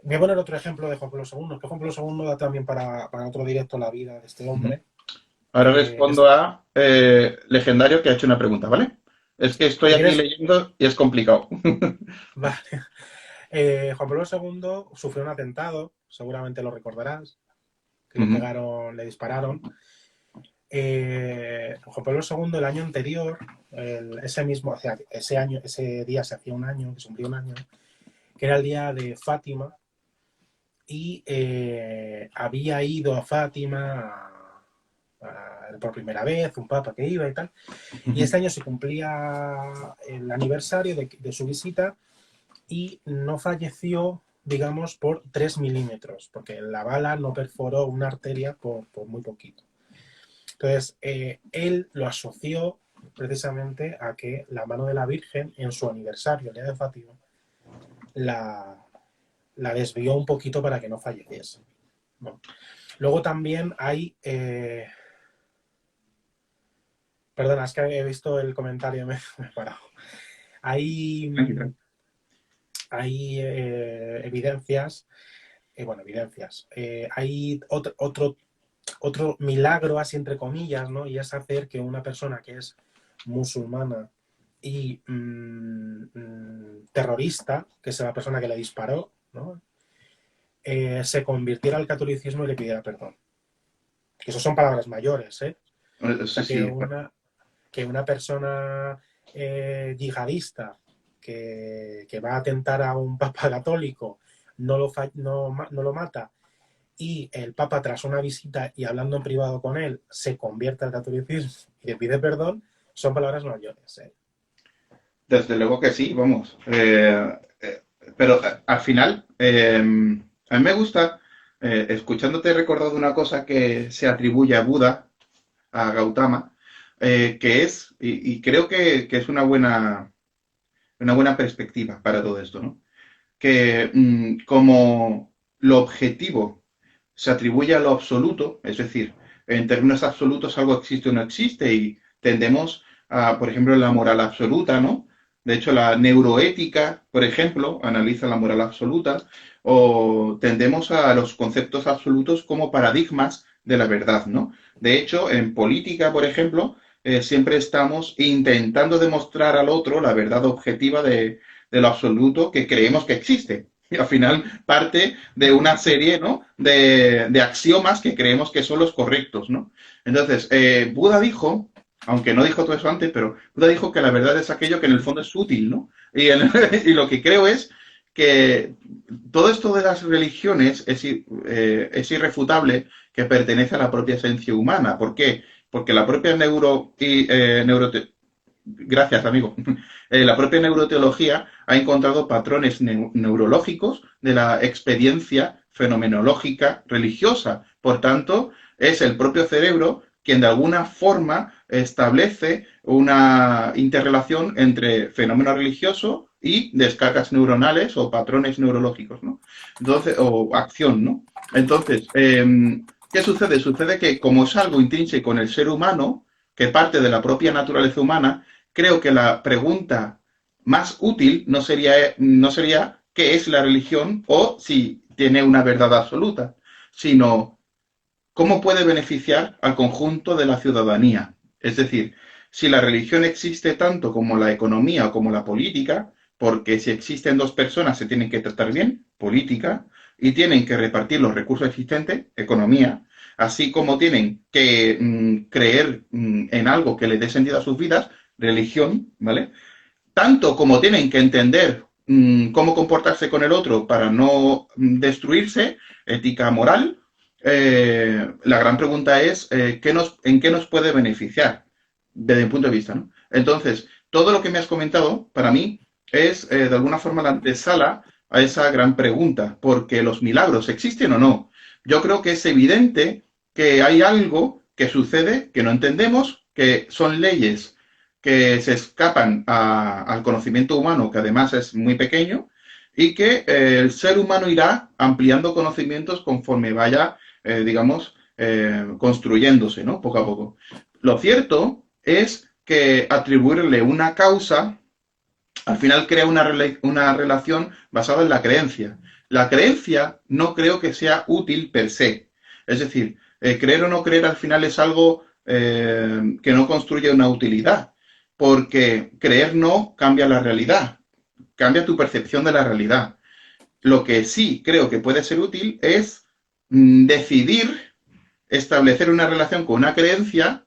[SPEAKER 2] Voy a poner otro ejemplo de Juan Pablo II, que Juan Pablo II da también para otro directo la vida de este
[SPEAKER 1] uh-huh.
[SPEAKER 2] hombre.
[SPEAKER 1] Ahora respondo a Legendario que ha hecho una pregunta, ¿vale? Es que estoy aquí
[SPEAKER 2] ¿Quieres?
[SPEAKER 1] leyendo y es complicado.
[SPEAKER 2] Vale. Juan Pablo II sufrió un atentado, seguramente lo recordarás, que
[SPEAKER 1] Uh-huh.
[SPEAKER 2] le dispararon. Juan Pablo II el año anterior, ese mismo, o sea, ese día se hacía un año, que se cumplía un año, que era el día de Fátima, y había ido a Fátima por primera vez, un papa que iba y tal, y este año se cumplía el aniversario de su visita y no falleció, digamos, por 3 milímetros, porque la bala no perforó una arteria por muy poquito. Entonces, él lo asoció precisamente a que la mano de la Virgen en su aniversario, el día de Fátima, la, la desvió un poquito para que no falleciese. Bueno. Luego también hay... perdona, es que he visto el comentario y me he parado. Hay, hay evidencias, bueno, evidencias. Hay otro milagro, así entre comillas, ¿no? Y es hacer que una persona que es musulmana y terrorista, que es la persona que le disparó, ¿no? Se convirtiera al catolicismo y le pidiera perdón. Que eso son palabras mayores, ¿eh? O
[SPEAKER 1] Sí,
[SPEAKER 2] sea,
[SPEAKER 1] sí.
[SPEAKER 2] que una persona yihadista que va a atentar a un papa católico no lo mata y el papa tras una visita y hablando en privado con él se convierte al catolicismo y le pide perdón, son palabras mayores, ¿eh?
[SPEAKER 1] Desde luego que sí, vamos. Pero al final, a mí me gusta, escuchándote, he recordado una cosa que se atribuye a Buda, a Gautama, que es, y creo que es una buena perspectiva para todo esto, ¿no? Que como lo objetivo se atribuye a lo absoluto, es decir, en términos absolutos algo existe o no existe y tendemos a, por ejemplo, la moral absoluta, ¿no? De hecho, la neuroética, por ejemplo, analiza la moral absoluta o tendemos a los conceptos absolutos como paradigmas de la verdad, ¿no? De hecho, en política, por ejemplo, siempre estamos intentando demostrar al otro la verdad objetiva de lo absoluto que creemos que existe. Y al final parte de una serie, ¿no? de axiomas que creemos que son los correctos, ¿no? Entonces, Buda dijo, aunque no dijo todo eso antes, pero Buda dijo que la verdad es aquello que en el fondo es útil, ¿no? Y lo que creo es que todo esto de las religiones es irrefutable que pertenece a la propia esencia humana. ¿Por qué? Porque la propia gracias, amigo. La propia neuroteología ha encontrado patrones neurológicos de la experiencia fenomenológica religiosa. Por tanto, es el propio cerebro quien de alguna forma establece una interrelación entre fenómeno religioso y descargas neuronales o patrones neurológicos, ¿no? Entonces, o acción, ¿no? Entonces, ¿qué sucede? Sucede que como es algo intrínseco en el ser humano, que parte de la propia naturaleza humana, creo que la pregunta más útil no sería qué es la religión o si tiene una verdad absoluta, sino cómo puede beneficiar al conjunto de la ciudadanía. Es decir, si la religión existe tanto como la economía o como la política, porque si existen dos personas se tienen que tratar bien, política, y tienen que repartir los recursos existentes, economía, así como tienen que creer en algo que les dé sentido a sus vidas, religión, ¿vale? Tanto como tienen que entender cómo comportarse con el otro para no destruirse, ética moral, la gran pregunta es ¿en qué nos puede beneficiar desde mi punto de vista, ¿no? Entonces, todo lo que me has comentado, para mí, es de alguna forma la antesala a esa gran pregunta, porque los milagros existen o no. Yo creo que es evidente que hay algo que sucede que no entendemos, que son leyes que se escapan al conocimiento humano, que además es muy pequeño, y que el ser humano irá ampliando conocimientos conforme vaya, digamos, construyéndose, ¿no? Poco a poco. Lo cierto es que atribuirle una causa al final crea una relación basada en la creencia. La creencia no creo que sea útil per se. Es decir, creer o no creer al final es algo que no construye una utilidad, porque creer no cambia la realidad, cambia tu percepción de la realidad. Lo que sí creo que puede ser útil es decidir establecer una relación con una creencia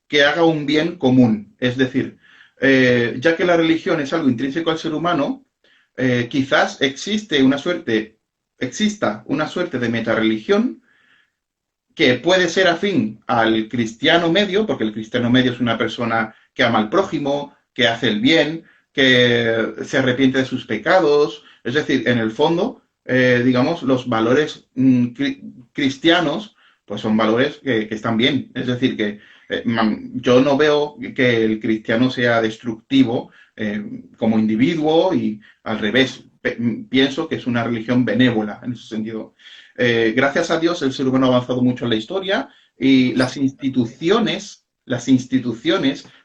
[SPEAKER 1] que haga un bien común. Es decir, ya que la religión es algo intrínseco al ser humano, quizás exista una suerte de metarreligión que puede ser afín al cristiano medio, porque el cristiano medio es una persona que ama al prójimo, que hace el bien, que se arrepiente de sus pecados. Es decir, en el fondo, digamos, los valores cristianos, pues son valores que están bien. Es decir, que yo no veo que el cristiano sea destructivo como individuo y al revés, pienso que es una religión benévola en ese sentido. Gracias a Dios el ser humano ha avanzado mucho en la historia y las instituciones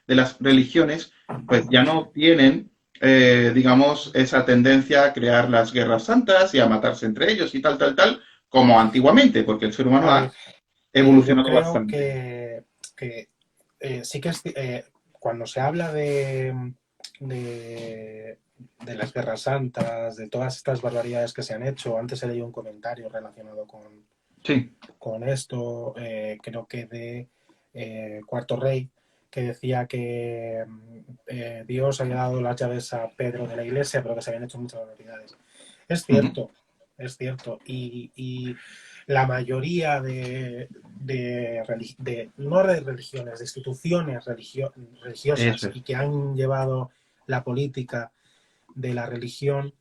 [SPEAKER 1] de las religiones pues ya no tienen, digamos, esa tendencia a crear las guerras santas y a matarse entre ellos y tal, tal, tal, como antiguamente, porque el ser humano
[SPEAKER 2] A ver,
[SPEAKER 1] ha
[SPEAKER 2] yo
[SPEAKER 1] evolucionado
[SPEAKER 2] creo
[SPEAKER 1] bastante.
[SPEAKER 2] que sí que cuando se habla de, de las guerras santas, de todas estas barbaridades que se han hecho, antes he leído un comentario relacionado
[SPEAKER 1] Sí.
[SPEAKER 2] con esto, creo que de Cuarto Rey, que decía que Dios había dado las llaves a Pedro de la iglesia, pero que se habían hecho muchas barbaridades. Es
[SPEAKER 1] Uh -huh.
[SPEAKER 2] cierto, es cierto. Y la mayoría no de religiones, de instituciones
[SPEAKER 1] Eso
[SPEAKER 2] religiosas y
[SPEAKER 1] es.
[SPEAKER 2] que han llevado la política de la religión,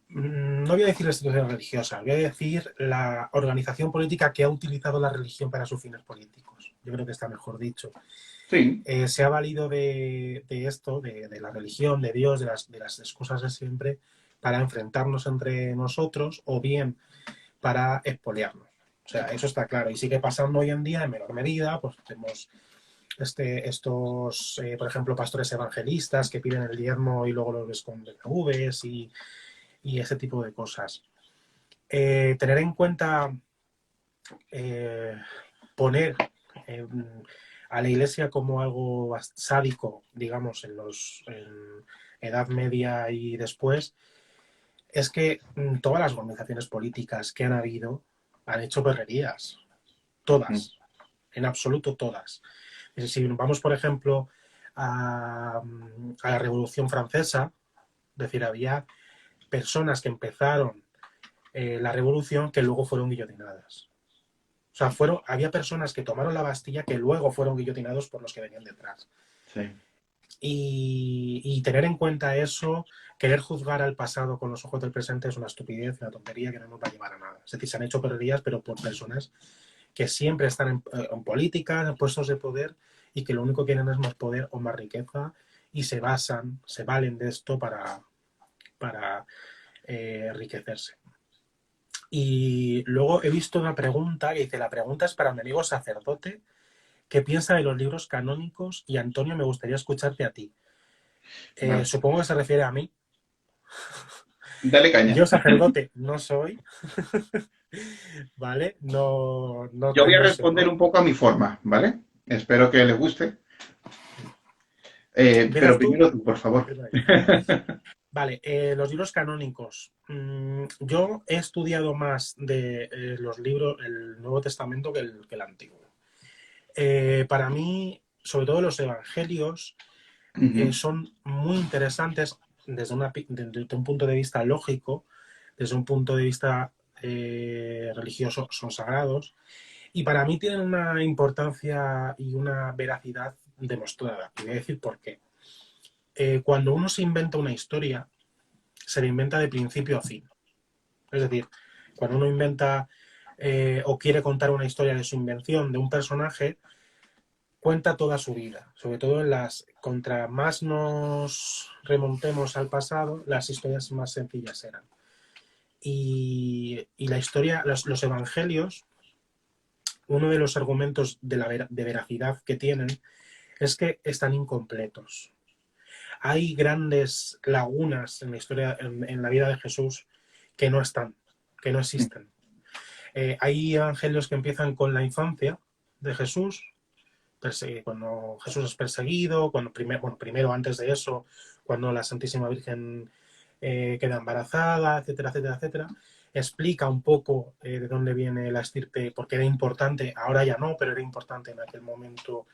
[SPEAKER 2] no voy a decir la institución religiosa, voy a decir la organización política que ha utilizado la religión para sus fines políticos. Yo creo que está mejor dicho.
[SPEAKER 1] Sí.
[SPEAKER 2] Se ha valido de esto, de la religión, de Dios, de las excusas de siempre, para enfrentarnos entre nosotros o bien para expoliarnos. O sea, eso está claro y sigue pasando hoy en día en menor medida, pues tenemos estos, por ejemplo, pastores evangelistas que piden el diezmo y luego los ves con DNVs y ese tipo de cosas. Tener en cuenta, eh, poner a la iglesia como algo sádico, digamos, en Edad Media y después, es que todas las organizaciones políticas que han habido han hecho perrerías.
[SPEAKER 1] Uh -huh.
[SPEAKER 2] Todas. En absoluto todas. Si vamos, por ejemplo, a la Revolución Francesa, es decir, había personas que empezaron la revolución que luego fueron guillotinadas. O sea, había personas que tomaron la Bastilla que luego fueron guillotinados por los que venían detrás.
[SPEAKER 1] Sí.
[SPEAKER 2] Y tener en cuenta eso, querer juzgar al pasado con los ojos del presente es una estupidez, una tontería que no nos va a llevar a nada. Es decir, se han hecho perrerías, pero por personas que siempre están en política, en puestos de poder y que lo único que quieren es más poder o más riqueza y se valen de esto para enriquecerse. Y luego he visto una pregunta que dice, la pregunta es para mi amigo sacerdote, ¿qué piensa de los libros canónicos? Y Antonio, me gustaría escucharte a ti.
[SPEAKER 1] Vale.
[SPEAKER 2] Supongo que se refiere a mí.
[SPEAKER 1] Dale caña.
[SPEAKER 2] Yo sacerdote no soy, ¿vale? No, no
[SPEAKER 1] Yo voy a
[SPEAKER 2] tengo ese
[SPEAKER 1] responder
[SPEAKER 2] honor.
[SPEAKER 1] un poco a mi forma, ¿vale? Espero que le guste. Pero
[SPEAKER 2] ¿Empiezas tú?
[SPEAKER 1] primero tú, por favor.
[SPEAKER 2] Vale, los libros canónicos. Yo he estudiado más de los libros, el Nuevo Testamento que el Antiguo. Para mí, sobre todo los evangelios,
[SPEAKER 1] Uh -huh.
[SPEAKER 2] son muy interesantes desde un punto de vista lógico, desde un punto de vista religioso, son sagrados. Y para mí tienen una importancia y una veracidad demostrada. Y voy a decir por qué. Cuando uno se inventa una historia, se la inventa de principio a fin. Es decir, cuando uno inventa o quiere contar una historia de su invención, de un personaje, cuenta toda su vida. Sobre todo contra más nos remontemos al pasado, las historias más sencillas eran. Y la historia, los evangelios, uno de los argumentos de veracidad que tienen es que están incompletos. Hay grandes lagunas en la historia, en la vida de Jesús, que no están, que no existen. Hay evangelios que empiezan con la infancia de Jesús, cuando Jesús es perseguido, primero antes de eso, cuando la Santísima Virgen queda embarazada, etcétera, etcétera, etcétera. Explica un poco de dónde viene la estirpe, porque era importante, ahora ya no, pero era importante en aquel momento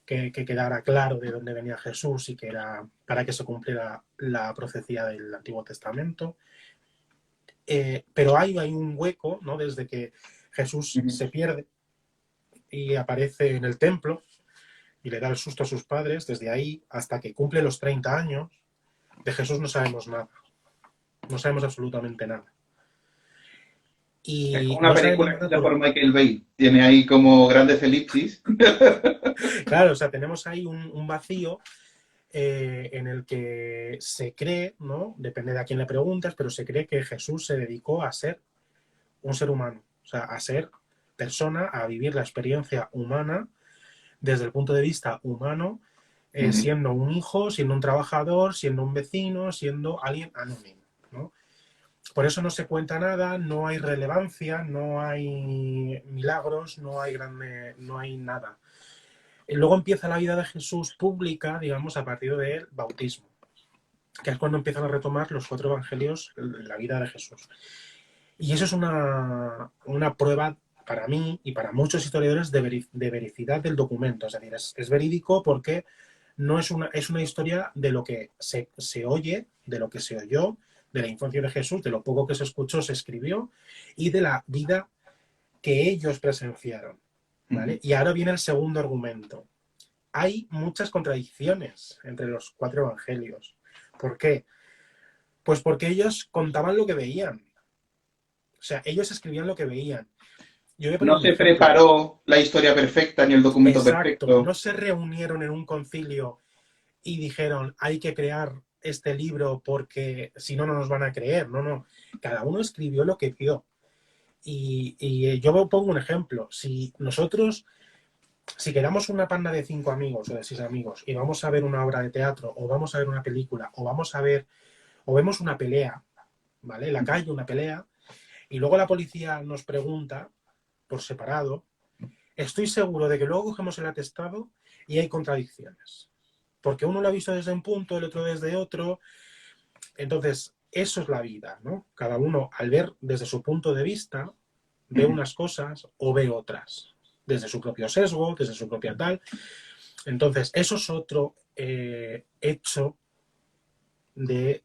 [SPEAKER 2] que quedara claro de dónde venía Jesús y que era para que se cumpliera la profecía del Antiguo Testamento. Pero hay un hueco, ¿no? Desde que Jesús se pierde y aparece en el templo y le da el susto a sus padres, desde ahí hasta que cumple los 30 años, de Jesús no sabemos nada. No sabemos absolutamente nada.
[SPEAKER 1] Es como
[SPEAKER 2] Y
[SPEAKER 1] una
[SPEAKER 2] no sabemos
[SPEAKER 1] película
[SPEAKER 2] nada
[SPEAKER 1] hecha por Michael Bay. Tiene ahí como grandes elipsis.
[SPEAKER 2] Claro, o sea, tenemos ahí un vacío en el que se cree, ¿no? Depende de a quién le preguntas, pero se cree que Jesús se dedicó a ser un ser humano, o sea, a ser persona, a vivir la experiencia humana desde el punto de vista humano, siendo un hijo, siendo un trabajador, siendo un vecino, siendo alguien anónimo, ¿no? Por eso no se cuenta nada, no hay relevancia, no hay milagros, no hay nada. Y luego empieza la vida de Jesús pública, digamos, a partir del bautismo, que es cuando empiezan a retomar los 4 evangelios la vida de Jesús. Y eso es una prueba para mí y para muchos historiadores de veracidad del documento. Es decir, es verídico porque no es una historia de lo que se oye, de lo que se oyó, de la infancia de Jesús, de lo poco que se escuchó, se escribió, y de la vida que ellos presenciaron, ¿vale? Y ahora viene el segundo argumento. Hay muchas contradicciones entre los 4 evangelios. ¿Por qué? Pues porque ellos contaban lo que veían. O sea, ellos escribían lo que veían. Yo voy a poner
[SPEAKER 1] No
[SPEAKER 2] un
[SPEAKER 1] se
[SPEAKER 2] ejemplo.
[SPEAKER 1] preparó la historia perfecta ni el documento
[SPEAKER 2] Exacto. No
[SPEAKER 1] perfecto.
[SPEAKER 2] se reunieron en un concilio y dijeron, hay que crear este libro porque si no, no nos van a creer. No, no. Cada uno escribió lo que vio. Y yo pongo un ejemplo. Si quedamos una panda de 5 amigos o de 6 amigos y vamos a ver una obra de teatro o vamos a ver una película o vemos una pelea, ¿vale? En la calle, una pelea, y luego la policía nos pregunta por separado, estoy seguro de que luego cogemos el atestado y hay contradicciones. Porque uno lo ha visto desde un punto, el otro desde otro. Entonces, eso es la vida, ¿no? Cada uno, al ver desde su punto de vista, ve unas cosas o ve otras. Desde su propio sesgo, desde su propia tal. Entonces, eso es otro hecho de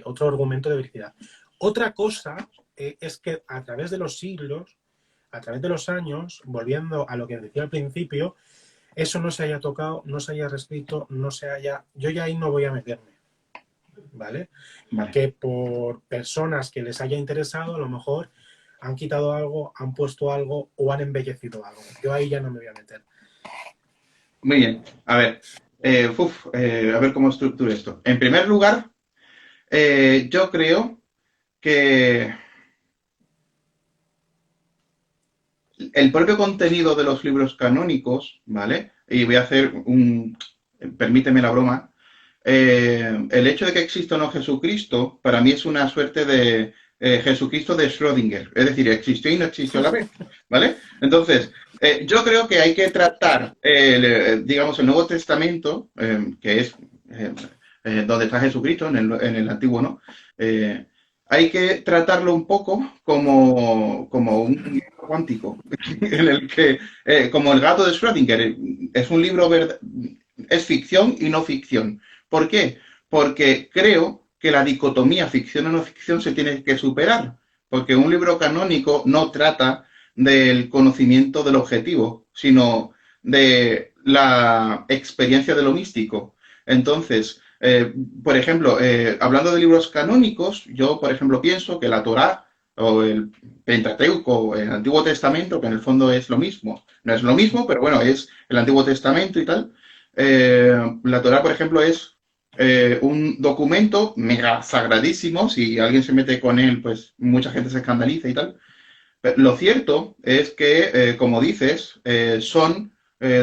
[SPEAKER 2] otro argumento de veracidad. Otra cosa es que a través de los siglos, a través de los años, volviendo a lo que decía al principio, eso no se haya tocado, no se haya reescrito, no se haya... Yo ya ahí no voy a meterme, ¿vale? Que por personas que les haya interesado, a lo mejor han quitado algo, han puesto algo o han embellecido algo. Yo ahí ya no me voy a meter.
[SPEAKER 1] Muy bien. A ver. A ver cómo estructuro esto. En primer lugar, yo creo que el propio contenido de los libros canónicos, ¿vale? Y voy a hacer permíteme la broma. El hecho de que exista o no Jesucristo, para mí es una suerte de Jesucristo de Schrödinger. Es decir, existió y no existió a la vez, ¿vale? Entonces, yo creo que hay que tratar, digamos, el Nuevo Testamento, que es donde está Jesucristo, en el Antiguo, ¿no? Hay que tratarlo un poco como un libro cuántico, en el que, como el gato de Schrödinger, es un libro, es ficción y no ficción. ¿Por qué? Porque creo que la dicotomía ficción o no ficción se tiene que superar, porque un libro canónico no trata del conocimiento del objetivo, sino de la experiencia de lo místico. Entonces, por ejemplo, hablando de libros canónicos, yo, por ejemplo, pienso que la Torá o el Pentateuco, el Antiguo Testamento, que en el fondo es lo mismo. No es lo mismo, pero bueno, es el Antiguo Testamento y tal. La Torá, por ejemplo, es un documento mega sagradísimo. Si alguien se mete con él, pues mucha gente se escandaliza y tal. Lo cierto es que, como dices, son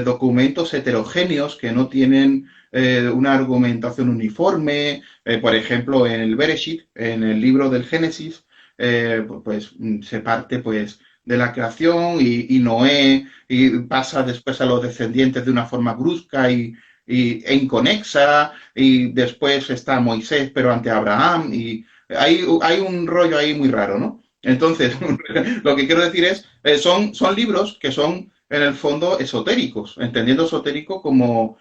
[SPEAKER 1] documentos heterogéneos que no tienen una argumentación uniforme. Por ejemplo, en el Bereshit, en el libro del Génesis, se parte pues de la creación y Noé y pasa después a los descendientes de una forma brusca e inconexa y después está Moisés pero ante Abraham y hay un rollo ahí muy raro, ¿no? Entonces, lo que quiero decir es, son libros que son en el fondo esotéricos, entendiendo esotérico como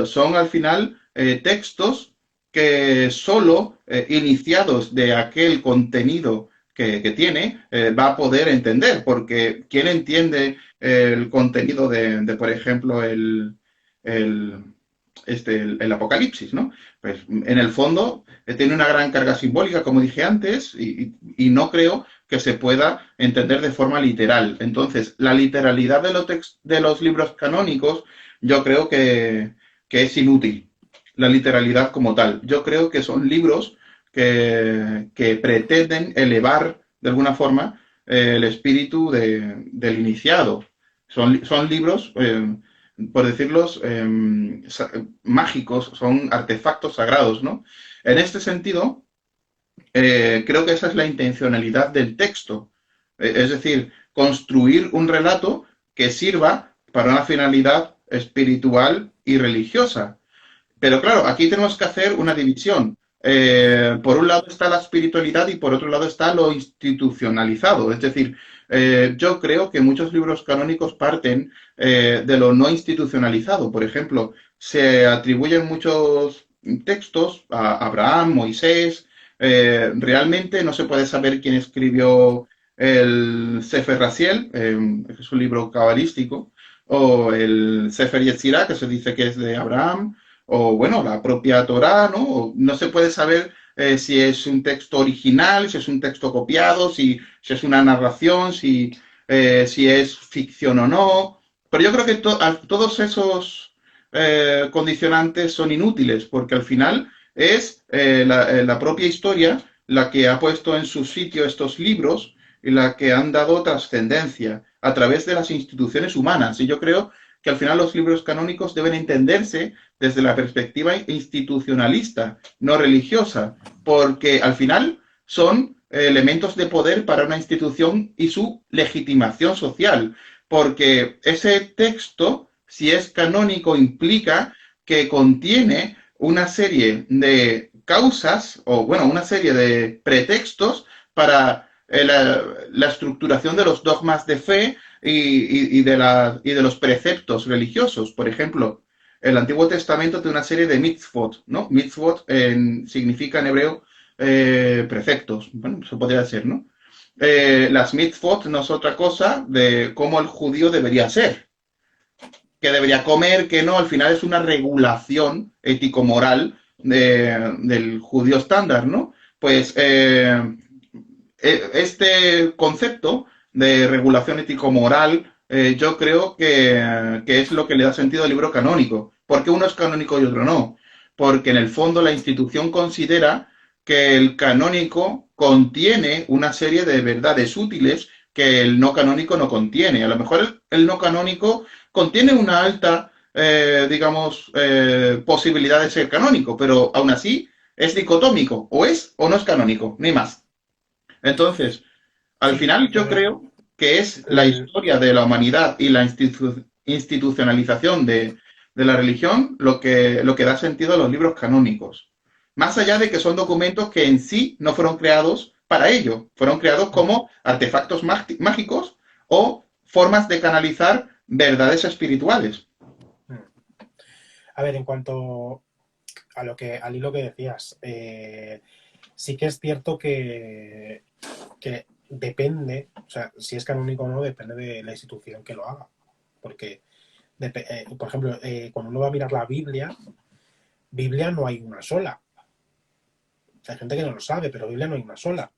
[SPEAKER 1] son al final textos que solo iniciados de aquel contenido que tiene va a poder entender, porque ¿quién entiende el contenido de, por ejemplo, el, el Apocalipsis, ¿no? Pues en el fondo tiene una gran carga simbólica, como dije antes, y no creo que se pueda entender de forma literal. Entonces, la literalidad de los libros canónicos, yo creo que es inútil, la literalidad como tal. Yo creo que son libros que pretenden elevar de alguna forma el espíritu del iniciado. Son libros por decirlos, mágicos, son artefactos sagrados, ¿no? En este sentido, creo que esa es la intencionalidad del texto, es decir, construir un relato que sirva para una finalidad espiritual y religiosa. Pero claro, aquí tenemos que hacer una división. Por un lado está la espiritualidad y por otro lado está lo institucionalizado. Es decir, yo creo que muchos libros canónicos parten de lo no institucionalizado. Por ejemplo, se atribuyen muchos textos a Abraham, Moisés. Realmente no se puede saber quién escribió el Sefer Raziel, que es un libro cabalístico, o el Sefer Yetzirah, que se dice que es de Abraham o bueno, la propia Torá, ¿no? No se puede saber si es un texto original, si es un texto copiado, si es una narración, si es ficción o no. Pero yo creo que todos esos condicionantes son inútiles, porque al final es la propia historia la que ha puesto en su sitio estos libros y la que han dado trascendencia a través de las instituciones humanas. Y yo creo que al final los libros canónicos deben entenderse desde la perspectiva institucionalista, no religiosa, porque al final son elementos de poder para una institución y su legitimación social, porque ese texto, si es canónico, implica que contiene una serie de causas o, bueno, una serie de pretextos para la estructuración de los dogmas de fe y de los preceptos religiosos. Por ejemplo, el Antiguo Testamento tiene una serie de mitzvot, ¿no? Mitzvot significa en hebreo preceptos, bueno, eso podría ser, ¿no? Las mitzvot no es otra cosa de cómo el judío debería ser, que debería comer, que no, al final es una regulación ético-moral del judío estándar, ¿no? Pues este concepto de regulación ético-moral yo creo que es lo que le da sentido al libro canónico. ¿Por qué uno es canónico y otro no? Porque en el fondo la institución considera que el canónico contiene una serie de verdades útiles que el no canónico no contiene. A lo mejor el no canónico contiene una alta, digamos, posibilidad de ser canónico, pero aún así es dicotómico, o es o no es canónico, ni más. Entonces, al
[SPEAKER 2] Sí,
[SPEAKER 1] final yo creo que es la historia de la humanidad y la institucionalización de la religión lo que da sentido a los libros canónicos. Más allá de que son documentos que en sí no fueron creados para ello, fueron creados como artefactos mágicos o formas de canalizar verdades espirituales.
[SPEAKER 2] a ver, en cuanto al hilo que decías, sí que es cierto que depende, o sea, si es canónico o no, depende de la institución que lo haga. Porque, por ejemplo, cuando uno va a mirar la Biblia no hay una sola. Hay gente que no lo sabe, pero Biblia no hay una sola.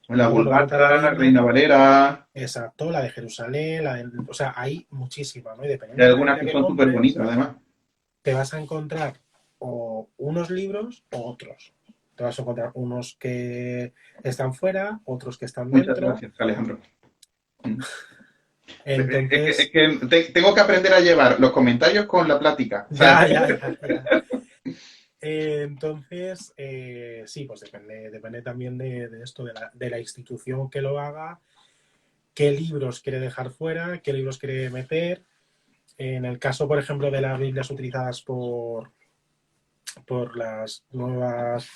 [SPEAKER 1] La
[SPEAKER 2] Luego uno va a encontrar la
[SPEAKER 1] Vulgata,
[SPEAKER 2] Biblia,
[SPEAKER 1] Reina Valera,
[SPEAKER 2] exacto, la de Jerusalén, o sea, hay muchísimas, ¿no? Y
[SPEAKER 1] y
[SPEAKER 2] dependiendo de la
[SPEAKER 1] algunas
[SPEAKER 2] Biblia
[SPEAKER 1] que
[SPEAKER 2] que
[SPEAKER 1] son súper
[SPEAKER 2] compres,
[SPEAKER 1] bonitas, además.
[SPEAKER 2] te vas a encontrar o unos libros o otros. Te vas a encontrar unos que están fuera, otros que están
[SPEAKER 1] Muchas
[SPEAKER 2] dentro.
[SPEAKER 1] gracias, Alejandro. Mm. Es
[SPEAKER 2] Entonces,
[SPEAKER 1] que tengo que aprender a llevar los comentarios con la plática, ¿sabes?
[SPEAKER 2] ya, ya, ya, ya. Entonces, sí, pues depende también de esto, de la institución que lo haga, qué libros quiere dejar fuera, qué libros quiere meter. En el caso, por ejemplo, de las Biblias utilizadas por las nuevas,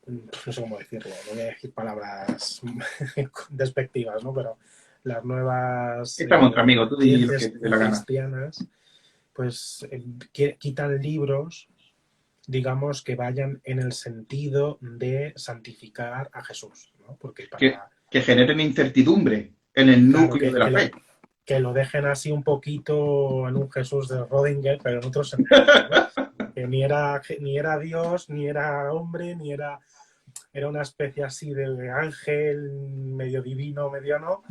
[SPEAKER 2] no sé cómo decirlo, no voy a decir palabras despectivas, ¿no? Pero las nuevas
[SPEAKER 1] Estamos entre amigos, tú di lo que
[SPEAKER 2] corrientes
[SPEAKER 1] te dé la gana.
[SPEAKER 2] cristianas, pues quitan libros, digamos, que vayan en el sentido de santificar a Jesús, ¿no? Porque
[SPEAKER 1] Que generen incertidumbre en el
[SPEAKER 2] claro,
[SPEAKER 1] núcleo de la fe.
[SPEAKER 2] que lo dejen así un poquito en un Jesús de Rodinger, pero en otros sentidos, ¿no? Que ni era Dios, ni era hombre, era una especie así de ángel medio divino, medio no.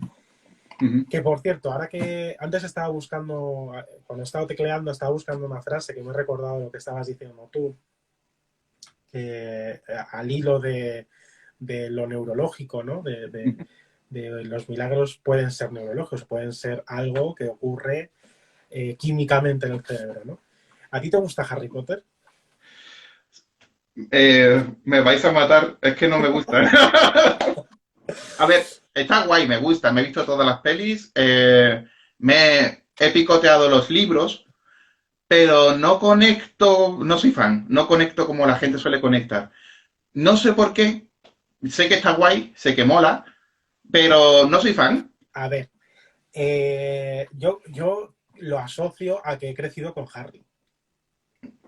[SPEAKER 2] Que por cierto, ahora que antes estaba buscando, cuando estaba tecleando, estaba buscando una frase que me he recordado lo que estabas diciendo tú, al hilo de lo neurológico, ¿no? De los milagros pueden ser neurológicos, pueden ser algo que ocurre químicamente en el cerebro, ¿no? ¿A ti te gusta Harry Potter?
[SPEAKER 1] Me vais a matar, es que no me gusta. A ver, está guay, me gusta, me he visto todas las pelis, he picoteado los libros, pero no conecto, no soy fan, no conecto como la gente suele conectar. No sé por qué, sé que está guay, sé que mola, pero no soy fan,
[SPEAKER 2] A ver, yo lo asocio a que he crecido con Harry.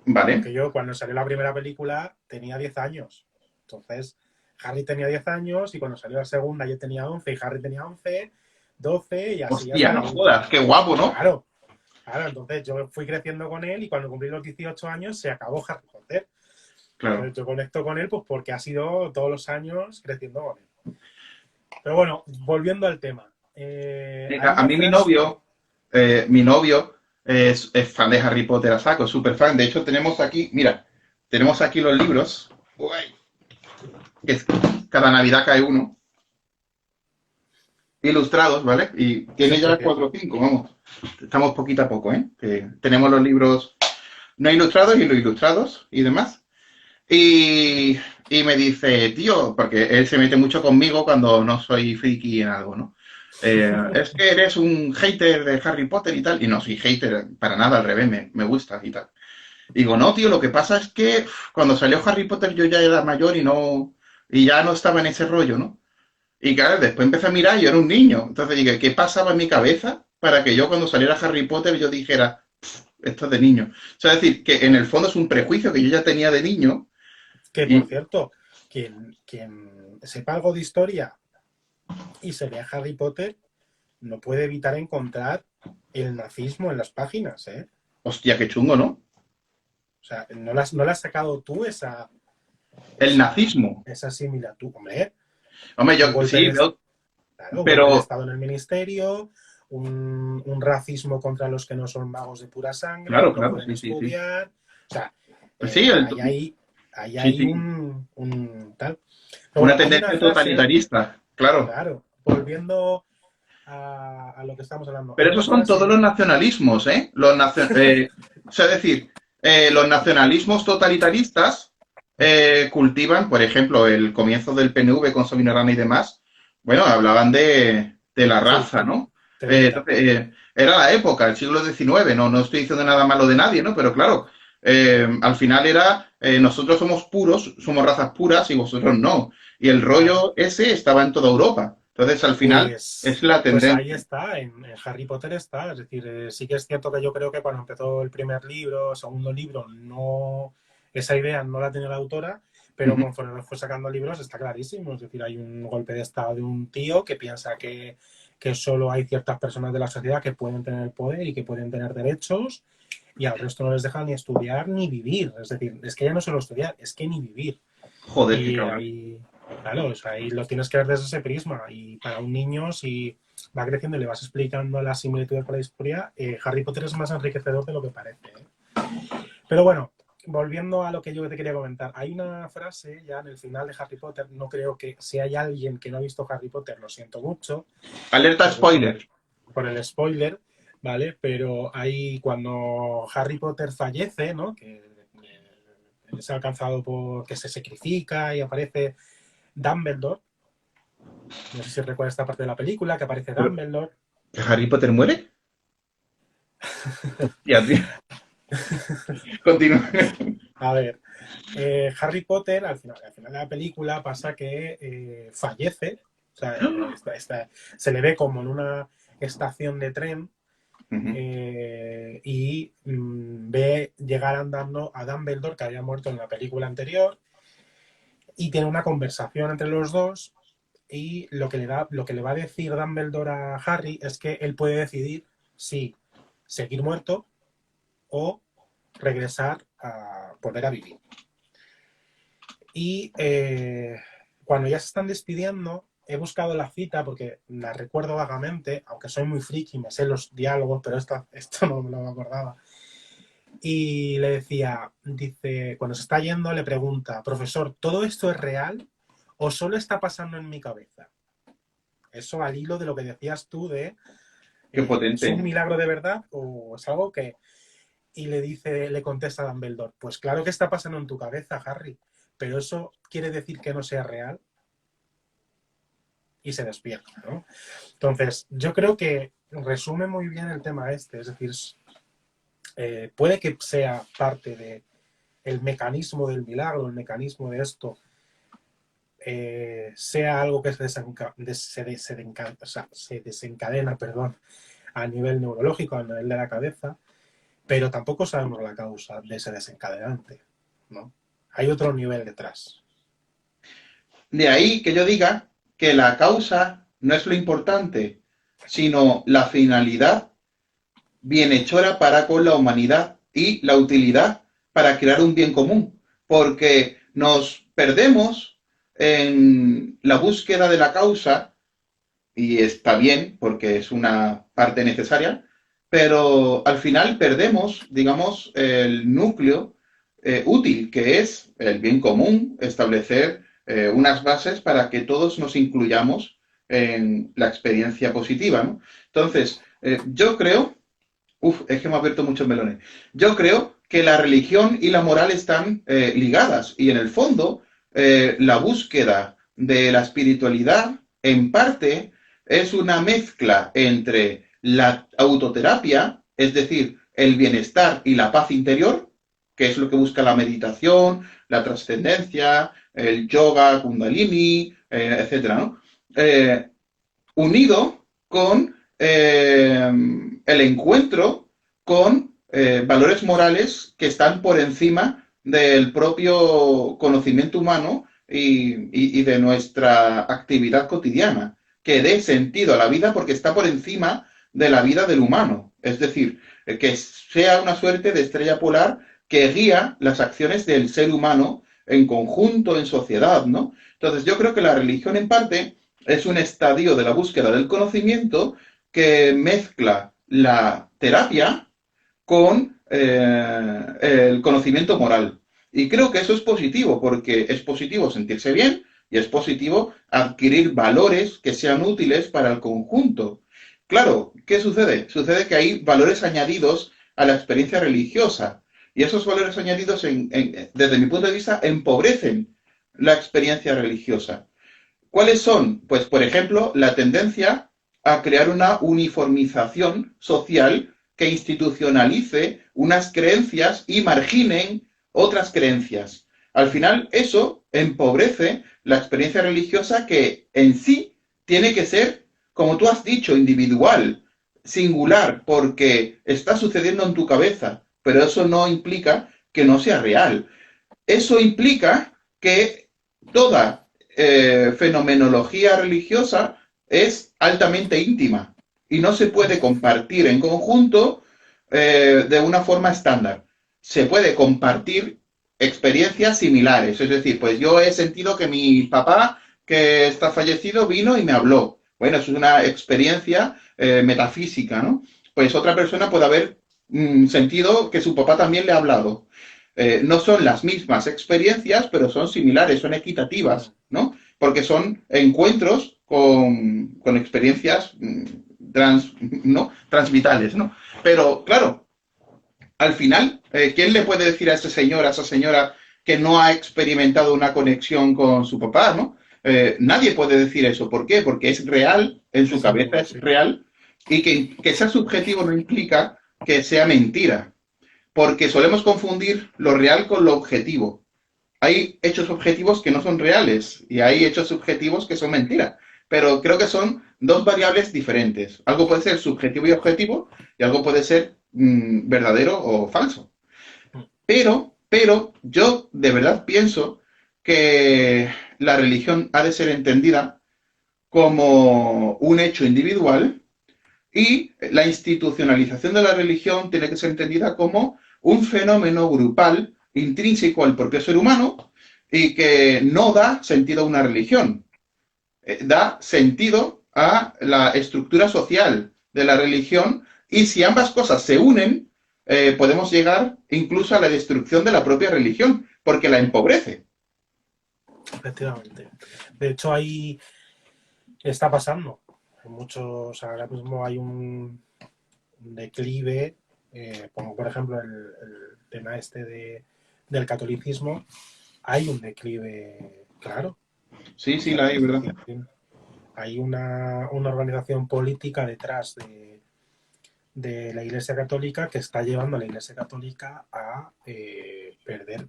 [SPEAKER 1] ¿vale?
[SPEAKER 2] Porque yo cuando salió la primera película tenía 10 años. Entonces, Harry tenía 10 años y cuando salió la segunda yo tenía 11 y Harry tenía 11, 12 y así
[SPEAKER 1] Hostia,
[SPEAKER 2] hasta
[SPEAKER 1] no
[SPEAKER 2] la
[SPEAKER 1] jodas,
[SPEAKER 2] última.
[SPEAKER 1] qué guapo, ¿no?
[SPEAKER 2] Claro, claro, entonces yo fui creciendo con él y cuando cumplí los 18 años se acabó Harry Potter.
[SPEAKER 1] Claro.
[SPEAKER 2] Entonces yo conecto con él pues porque ha sido todos los años creciendo con él. Pero bueno, volviendo al tema. Hay
[SPEAKER 1] A
[SPEAKER 2] una
[SPEAKER 1] mí
[SPEAKER 2] frase.
[SPEAKER 1] mi novio es fan de Harry Potter a saco, súper fan. De hecho, tenemos aquí, mira, tenemos aquí los libros. Uy, que cada Navidad cae uno. Ilustrados, ¿vale? Y
[SPEAKER 2] Sí,
[SPEAKER 1] tiene
[SPEAKER 2] sí,
[SPEAKER 1] ya
[SPEAKER 2] sí.
[SPEAKER 1] 4 o 5, vamos. Estamos poquito a poco, ¿eh? Que tenemos los libros no ilustrados y los ilustrados y demás. Y, y me dice, tío, porque él se mete mucho conmigo cuando no soy friki en algo, ¿no? Es que eres un hater de Harry Potter y tal. Y no soy hater para nada, al revés, me gusta y tal. Digo, no, tío, lo que pasa es que cuando salió Harry Potter yo ya era mayor y ya no estaba en ese rollo, ¿no? Y claro, después empecé a mirar y yo era un niño. Entonces dije, ¿qué pasaba en mi cabeza para que yo cuando saliera Harry Potter yo dijera, esto es de niño? O sea, es decir, que en el fondo es un prejuicio que yo ya tenía de niño
[SPEAKER 2] Que por
[SPEAKER 1] y,
[SPEAKER 2] cierto, quien sepa algo de historia y se vea Harry Potter, no puede evitar encontrar el nazismo en las páginas, ¿eh?
[SPEAKER 1] hostia, qué chungo, ¿no?
[SPEAKER 2] O sea, ¿no la has sacado tú
[SPEAKER 1] El
[SPEAKER 2] esa,
[SPEAKER 1] nazismo.
[SPEAKER 2] esa similitud? Hombre,
[SPEAKER 1] Hombre, yo
[SPEAKER 2] un golpe
[SPEAKER 1] sí,
[SPEAKER 2] de, claro, un golpe de
[SPEAKER 1] pero
[SPEAKER 2] Estado en el ministerio, un racismo contra los que no son magos de pura sangre,
[SPEAKER 1] claro,
[SPEAKER 2] no
[SPEAKER 1] claro,
[SPEAKER 2] pueden
[SPEAKER 1] sí, sí, sí.
[SPEAKER 2] estudiar. O sea,
[SPEAKER 1] Pues sí,
[SPEAKER 2] hay
[SPEAKER 1] sí,
[SPEAKER 2] ahí
[SPEAKER 1] sí.
[SPEAKER 2] un tal. Pero
[SPEAKER 1] Una
[SPEAKER 2] bueno, hay una
[SPEAKER 1] tendencia
[SPEAKER 2] frase,
[SPEAKER 1] totalitarista, claro.
[SPEAKER 2] claro, volviendo a lo que estamos hablando, hay
[SPEAKER 1] Pero
[SPEAKER 2] una
[SPEAKER 1] esos son todos
[SPEAKER 2] frase,
[SPEAKER 1] los nacionalismos, ¿eh? O sea, es decir, los nacionalismos totalitaristas cultivan, por ejemplo, el comienzo del PNV con Sabino Arana y demás, bueno, hablaban de la
[SPEAKER 2] sí,
[SPEAKER 1] raza, ¿no?
[SPEAKER 2] Tedita.
[SPEAKER 1] Entonces, era la época, el siglo XIX, no estoy diciendo nada malo de nadie, ¿no? Pero claro, al final era, nosotros somos puros, somos razas puras y vosotros no. Y el
[SPEAKER 2] Claro.
[SPEAKER 1] rollo ese estaba en toda Europa. Entonces, al final, es la
[SPEAKER 2] Pues ahí
[SPEAKER 1] tendencia.
[SPEAKER 2] está, en Harry Potter está. Es decir, sí que es cierto que yo creo que cuando empezó el primer libro, segundo libro, no, esa idea no la tenía la autora, pero
[SPEAKER 1] Ujú.
[SPEAKER 2] conforme fue sacando libros está clarísimo. Es decir, hay un golpe de estado de un tío que piensa que solo hay ciertas personas de la sociedad que pueden tener el poder y que pueden tener derechos y al resto no les dejan ni estudiar ni vivir. Es decir, es que ya no solo estudiar, es que ni vivir.
[SPEAKER 1] Joder, qué
[SPEAKER 2] Y
[SPEAKER 1] cabrón.
[SPEAKER 2] ahí, claro, o sea, ahí lo tienes que ver desde ese prisma. Y para un niño, si va creciendo y le vas explicando las similitudes con la historia, Harry Potter es más enriquecedor de lo que parece. Pero bueno, volviendo a lo que yo te quería comentar, hay una frase ya en el final de Harry Potter, no creo que si hay alguien que no ha visto Harry Potter, lo siento mucho
[SPEAKER 1] Alerta spoiler.
[SPEAKER 2] por el spoiler, ¿vale? Pero ahí cuando Harry Potter fallece, ¿no? Que es alcanzado por que se sacrifica y aparece Dumbledore. No sé si recuerdas esta parte de la película, que aparece
[SPEAKER 1] ¿Pero
[SPEAKER 2] Dumbledore.
[SPEAKER 1] Harry Potter muere? Hostia, tío. Continúa.
[SPEAKER 2] A ver, Harry Potter, al final de la película pasa que fallece, o sea, se le ve como en una estación de tren
[SPEAKER 1] Ujú.
[SPEAKER 2] y ve llegar andando a Dumbledore, que había muerto en la película anterior, y tiene una conversación entre los dos. Y lo que le va a decir Dumbledore a Harry es que él puede decidir si seguir muerto o regresar a volver a vivir. Y cuando ya se están despidiendo, he buscado la cita porque la recuerdo vagamente, aunque soy muy friki, me sé los diálogos, pero esto no me lo acordaba. Y le decía, dice, cuando se está yendo, le pregunta, profesor, ¿todo esto es real o solo está pasando en mi cabeza? Eso al hilo de lo que decías tú de,
[SPEAKER 1] Qué
[SPEAKER 2] ¿es un
[SPEAKER 1] potente.
[SPEAKER 2] milagro de verdad o es algo que... Y le contesta Dumbledore, pues claro que está pasando en tu cabeza, Harry, pero eso quiere decir que no sea real y se despierta, ¿no? Entonces, yo creo que resume muy bien el tema este, es decir, puede que sea parte de el mecanismo del milagro, el mecanismo de esto, sea algo que se desencadena, perdón, a nivel neurológico, a nivel de la cabeza, pero tampoco sabemos la causa de ese desencadenante, ¿no? Hay otro nivel detrás.
[SPEAKER 1] De ahí que yo diga que la causa no es lo importante, sino la finalidad bienhechora para con la humanidad y la utilidad para crear un bien común, porque nos perdemos en la búsqueda de la causa, y está bien porque es una parte necesaria, pero al final perdemos, digamos, el núcleo útil, que es el bien común, establecer unas bases para que todos nos incluyamos en la experiencia positiva, ¿no? Entonces, yo creo. Uf, es que me ha abierto muchos melones. Yo creo que la religión y la moral están ligadas y en el fondo la búsqueda de la espiritualidad en parte es una mezcla entre la autoterapia, es decir, el bienestar y la paz interior, que es lo que busca la meditación, la trascendencia, el yoga, kundalini, etcétera, ¿no? Eh, Unido con el encuentro con valores morales que están por encima del propio conocimiento humano y de nuestra actividad cotidiana, que dé sentido a la vida porque está por encima de la vida del humano. Es decir, que sea una suerte de estrella polar que guía las acciones del ser humano en conjunto, en sociedad, ¿no? Entonces yo creo que la religión en parte es un estadio de la búsqueda del conocimiento que mezcla la terapia con el conocimiento moral. Y creo que eso es positivo, porque es positivo sentirse bien y es positivo adquirir valores que sean útiles para el conjunto. Claro, ¿qué sucede? Sucede que hay valores añadidos a la experiencia religiosa y esos valores añadidos, desde mi punto de vista, empobrecen la experiencia religiosa. ¿Cuáles son? Pues, por ejemplo, la tendencia a crear una uniformización social que institucionalice unas creencias y marginen otras creencias. Al final, eso empobrece la experiencia religiosa que en sí tiene que ser, como tú has dicho, individual, singular, porque está sucediendo en tu cabeza, pero eso no implica que no sea real. Eso implica que toda fenomenología religiosa es altamente íntima y no se puede compartir en conjunto de una forma estándar. Se puede compartir experiencias similares, es decir, pues yo he sentido que mi papá, que está fallecido, vino y me habló. Bueno, eso es una experiencia metafísica, ¿no? Pues otra persona puede haber sentido que su papá también le ha hablado. No son las mismas experiencias, pero son similares, son equitativas, ¿no? Porque son encuentros con experiencias ¿no? Transvitales, ¿no? Pero, claro, al final, ¿quién le puede decir a ese señor, a esa señora, que no ha experimentado una conexión con su papá, ¿no? Nadie puede decir eso. ¿Por qué? Porque es real, en su cabeza es real, y que sea subjetivo no implica que sea mentira, porque solemos confundir lo real con lo objetivo. Hay hechos objetivos que no son reales y hay hechos subjetivos que son mentiras, pero creo que son dos variables diferentes. Algo puede ser subjetivo y objetivo y algo puede ser verdadero o falso. Pero yo de verdad pienso que la religión ha de ser entendida como un hecho individual y la institucionalización de la religión tiene que ser entendida como un fenómeno grupal intrínseco al propio ser humano y que no da sentido a una religión, da sentido a la estructura social de la religión y si ambas cosas se unen, podemos llegar incluso a la destrucción de la propia religión porque la empobrece.
[SPEAKER 2] Efectivamente. De hecho, ahí está pasando. Muchos, ahora mismo hay un declive, como por ejemplo el tema del catolicismo, hay un declive, claro.
[SPEAKER 1] Sí, sí, la hay, ¿verdad?
[SPEAKER 2] Hay una organización política detrás de la Iglesia Católica que está llevando a la Iglesia Católica a perder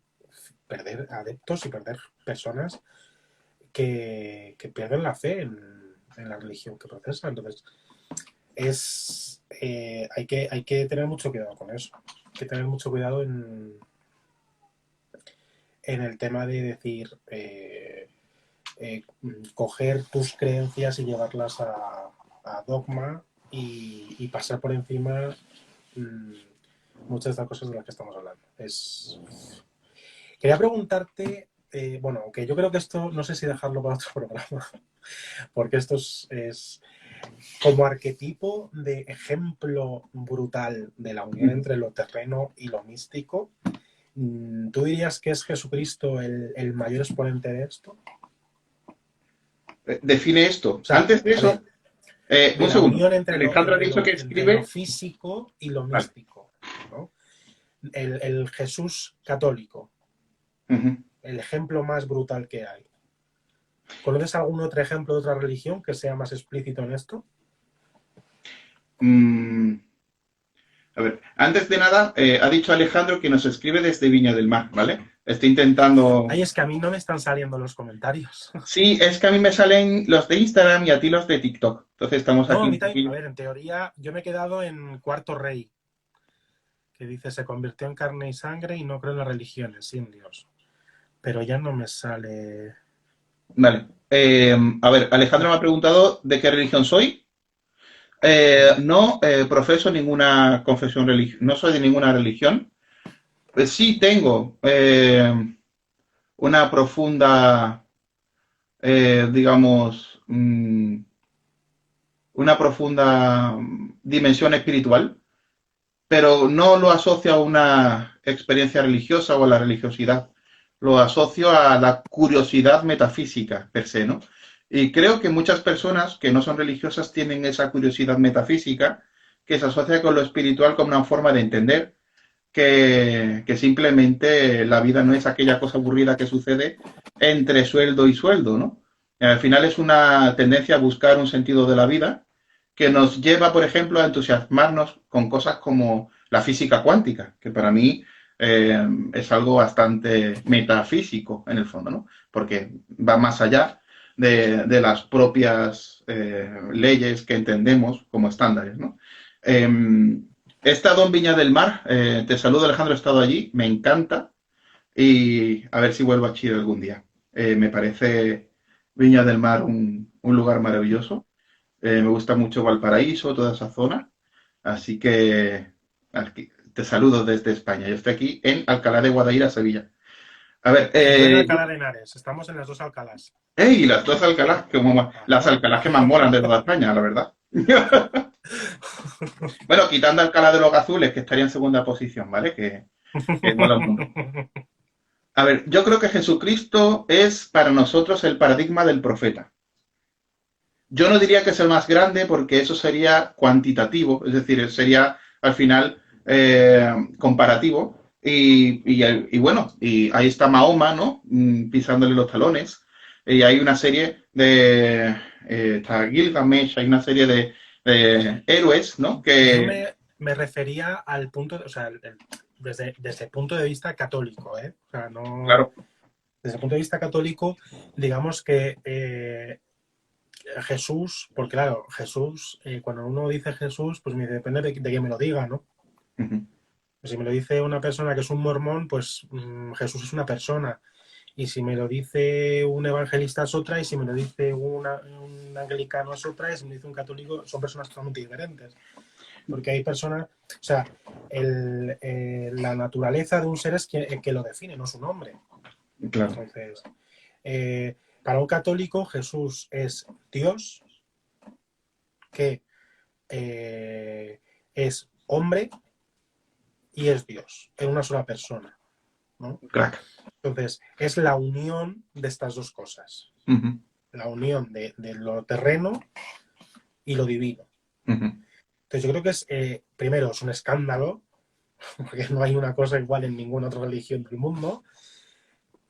[SPEAKER 2] adeptos y perder personas que pierden la fe en la religión que profesa. Entonces, hay que tener mucho cuidado con eso. Hay que tener mucho cuidado en el tema de decir, coger tus creencias y llevarlas a dogma y pasar por encima muchas de estas cosas de las que estamos hablando. Quería preguntarte, bueno, aunque yo creo que esto, no sé si dejarlo para otro programa, porque esto es como arquetipo de ejemplo brutal de la unión entre lo terreno y lo místico. ¿Tú dirías que es Jesucristo el mayor exponente de esto?
[SPEAKER 1] Define esto.
[SPEAKER 2] O sea,
[SPEAKER 1] antes de eso, un segundo.
[SPEAKER 2] Unión entre
[SPEAKER 1] Alejandro ha dicho que escribe
[SPEAKER 2] lo físico y lo místico, ¿no? El Jesús católico, el ejemplo más brutal que hay. ¿Conoces algún otro ejemplo de otra religión que sea más explícito en esto?
[SPEAKER 1] A ver, antes de nada, ha dicho Alejandro que nos escribe desde Viña del Mar, ¿vale? Estoy intentando...
[SPEAKER 2] Ay, es que a mí no me están saliendo los comentarios.
[SPEAKER 1] Sí, es que a mí me salen los de Instagram y a ti los de TikTok. Entonces estamos
[SPEAKER 2] no,
[SPEAKER 1] aquí...
[SPEAKER 2] A ver, en teoría, yo me he quedado en Cuarto Rey, que dice, se convirtió en carne y sangre y no creo en las religiones, sin Dios. Pero ya no me sale...
[SPEAKER 1] Vale. A ver, Alejandro me ha preguntado de qué religión soy. No profeso ninguna confesión religiosa, no soy de ninguna religión. Sí tengo una profunda, digamos, una profunda dimensión espiritual, pero no lo asocio a una experiencia religiosa o a la religiosidad. Lo asocio a la curiosidad metafísica per se, ¿no? Y creo que muchas personas que no son religiosas tienen esa curiosidad metafísica que se asocia con lo espiritual como una forma de entender que simplemente la vida no es aquella cosa aburrida que sucede entre sueldo y sueldo, ¿no? Al final es una tendencia a buscar un sentido de la vida que nos lleva, por ejemplo, a entusiasmarnos con cosas como la física cuántica, que para mí es algo bastante metafísico en el fondo, ¿no? Porque va más allá de las propias leyes que entendemos como estándares, ¿no? He estado en Viña del Mar, te saludo Alejandro, he estado allí, me encanta. y a ver si vuelvo a Chile algún día. Me parece Viña del Mar un lugar maravilloso. Me gusta mucho Valparaíso, toda esa zona. Así que te saludo desde España. Yo estoy aquí en Alcalá de Guadaira, Sevilla. A ver,
[SPEAKER 2] Yo en Alcalá de Henares, estamos en las dos Alcalás.
[SPEAKER 1] ¡ey! Las dos Alcalás, las
[SPEAKER 2] Claro.
[SPEAKER 1] Alcalás que más molan de toda España, la verdad. Bueno, quitando Alcalá de los Azules, que estaría en segunda posición, ¿vale? Que mola un montón. A ver, yo creo que Jesucristo es para nosotros el paradigma del profeta. Yo no diría que es el más grande porque eso sería cuantitativo, es decir, sería al final comparativo. Y bueno, y ahí está Mahoma, ¿no? Pisándole los talones. Y hay una serie de. Está Gilgamesh, hay una serie de héroes, ¿no?
[SPEAKER 2] Yo
[SPEAKER 1] Que.
[SPEAKER 2] me refería al punto, o sea, desde el punto de vista católico, ¿eh? O sea, no.
[SPEAKER 1] Claro.
[SPEAKER 2] Desde el punto de vista católico, digamos que Jesús, porque claro, Jesús, cuando uno dice Jesús, pues me depende de quién me lo diga, ¿no?
[SPEAKER 1] Ujú.
[SPEAKER 2] Pues si me lo dice una persona que es un mormón, pues Jesús es una persona. Y si me lo dice un evangelista es otra, y si me lo dice un anglicano es otra, y si me lo dice un católico, son personas totalmente diferentes. Porque hay personas, o sea, la naturaleza de un ser es que lo define, no su nombre.
[SPEAKER 1] Claro.
[SPEAKER 2] Entonces, para un católico, Jesús es Dios, que es hombre y es Dios, en una sola persona, ¿no?
[SPEAKER 1] Crack.
[SPEAKER 2] Entonces, es la unión de estas dos cosas.
[SPEAKER 1] Ujú.
[SPEAKER 2] La unión de lo terreno y lo divino.
[SPEAKER 1] Ujú.
[SPEAKER 2] Entonces, yo creo que primero, es un escándalo, porque no hay una cosa igual en ninguna otra religión del mundo.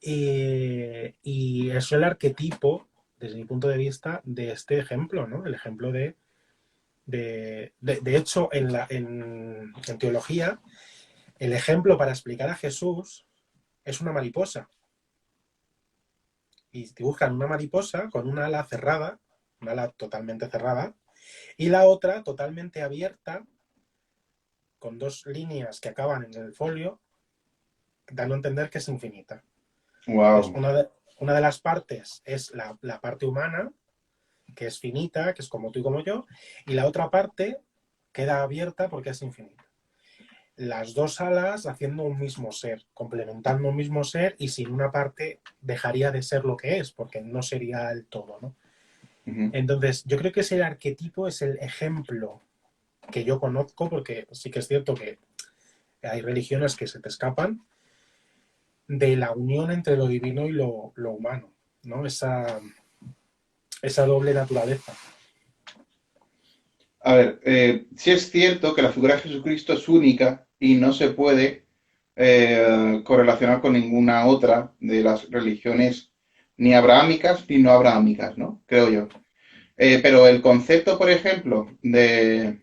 [SPEAKER 2] Y es el arquetipo, desde mi punto de vista, de este ejemplo, ¿no? El ejemplo de hecho, en teología, el ejemplo para explicar a Jesús es una mariposa. Y dibujan una mariposa con una ala cerrada, una ala totalmente cerrada, y la otra totalmente abierta, con dos líneas que acaban en el folio, dando a entender que es infinita. Entonces,
[SPEAKER 1] Wow.
[SPEAKER 2] una de las partes es la parte humana, que es finita, que es como tú y como yo, y la otra parte queda abierta porque es infinita. Las dos alas haciendo un mismo ser, complementando un mismo ser, y sin una parte dejaría de ser lo que es, porque no sería el todo, ¿no?
[SPEAKER 1] Ujú.
[SPEAKER 2] Entonces, yo creo que ese arquetipo es el ejemplo que yo conozco, porque sí que es cierto que hay religiones que se te escapan, de la unión entre lo divino y lo humano, ¿no? Esa doble naturaleza.
[SPEAKER 1] A ver, sí es cierto que la figura de Jesucristo es única y no se puede correlacionar con ninguna otra de las religiones ni abrahámicas ni no abrahámicas, ¿no? Creo yo. Pero el concepto, por ejemplo, de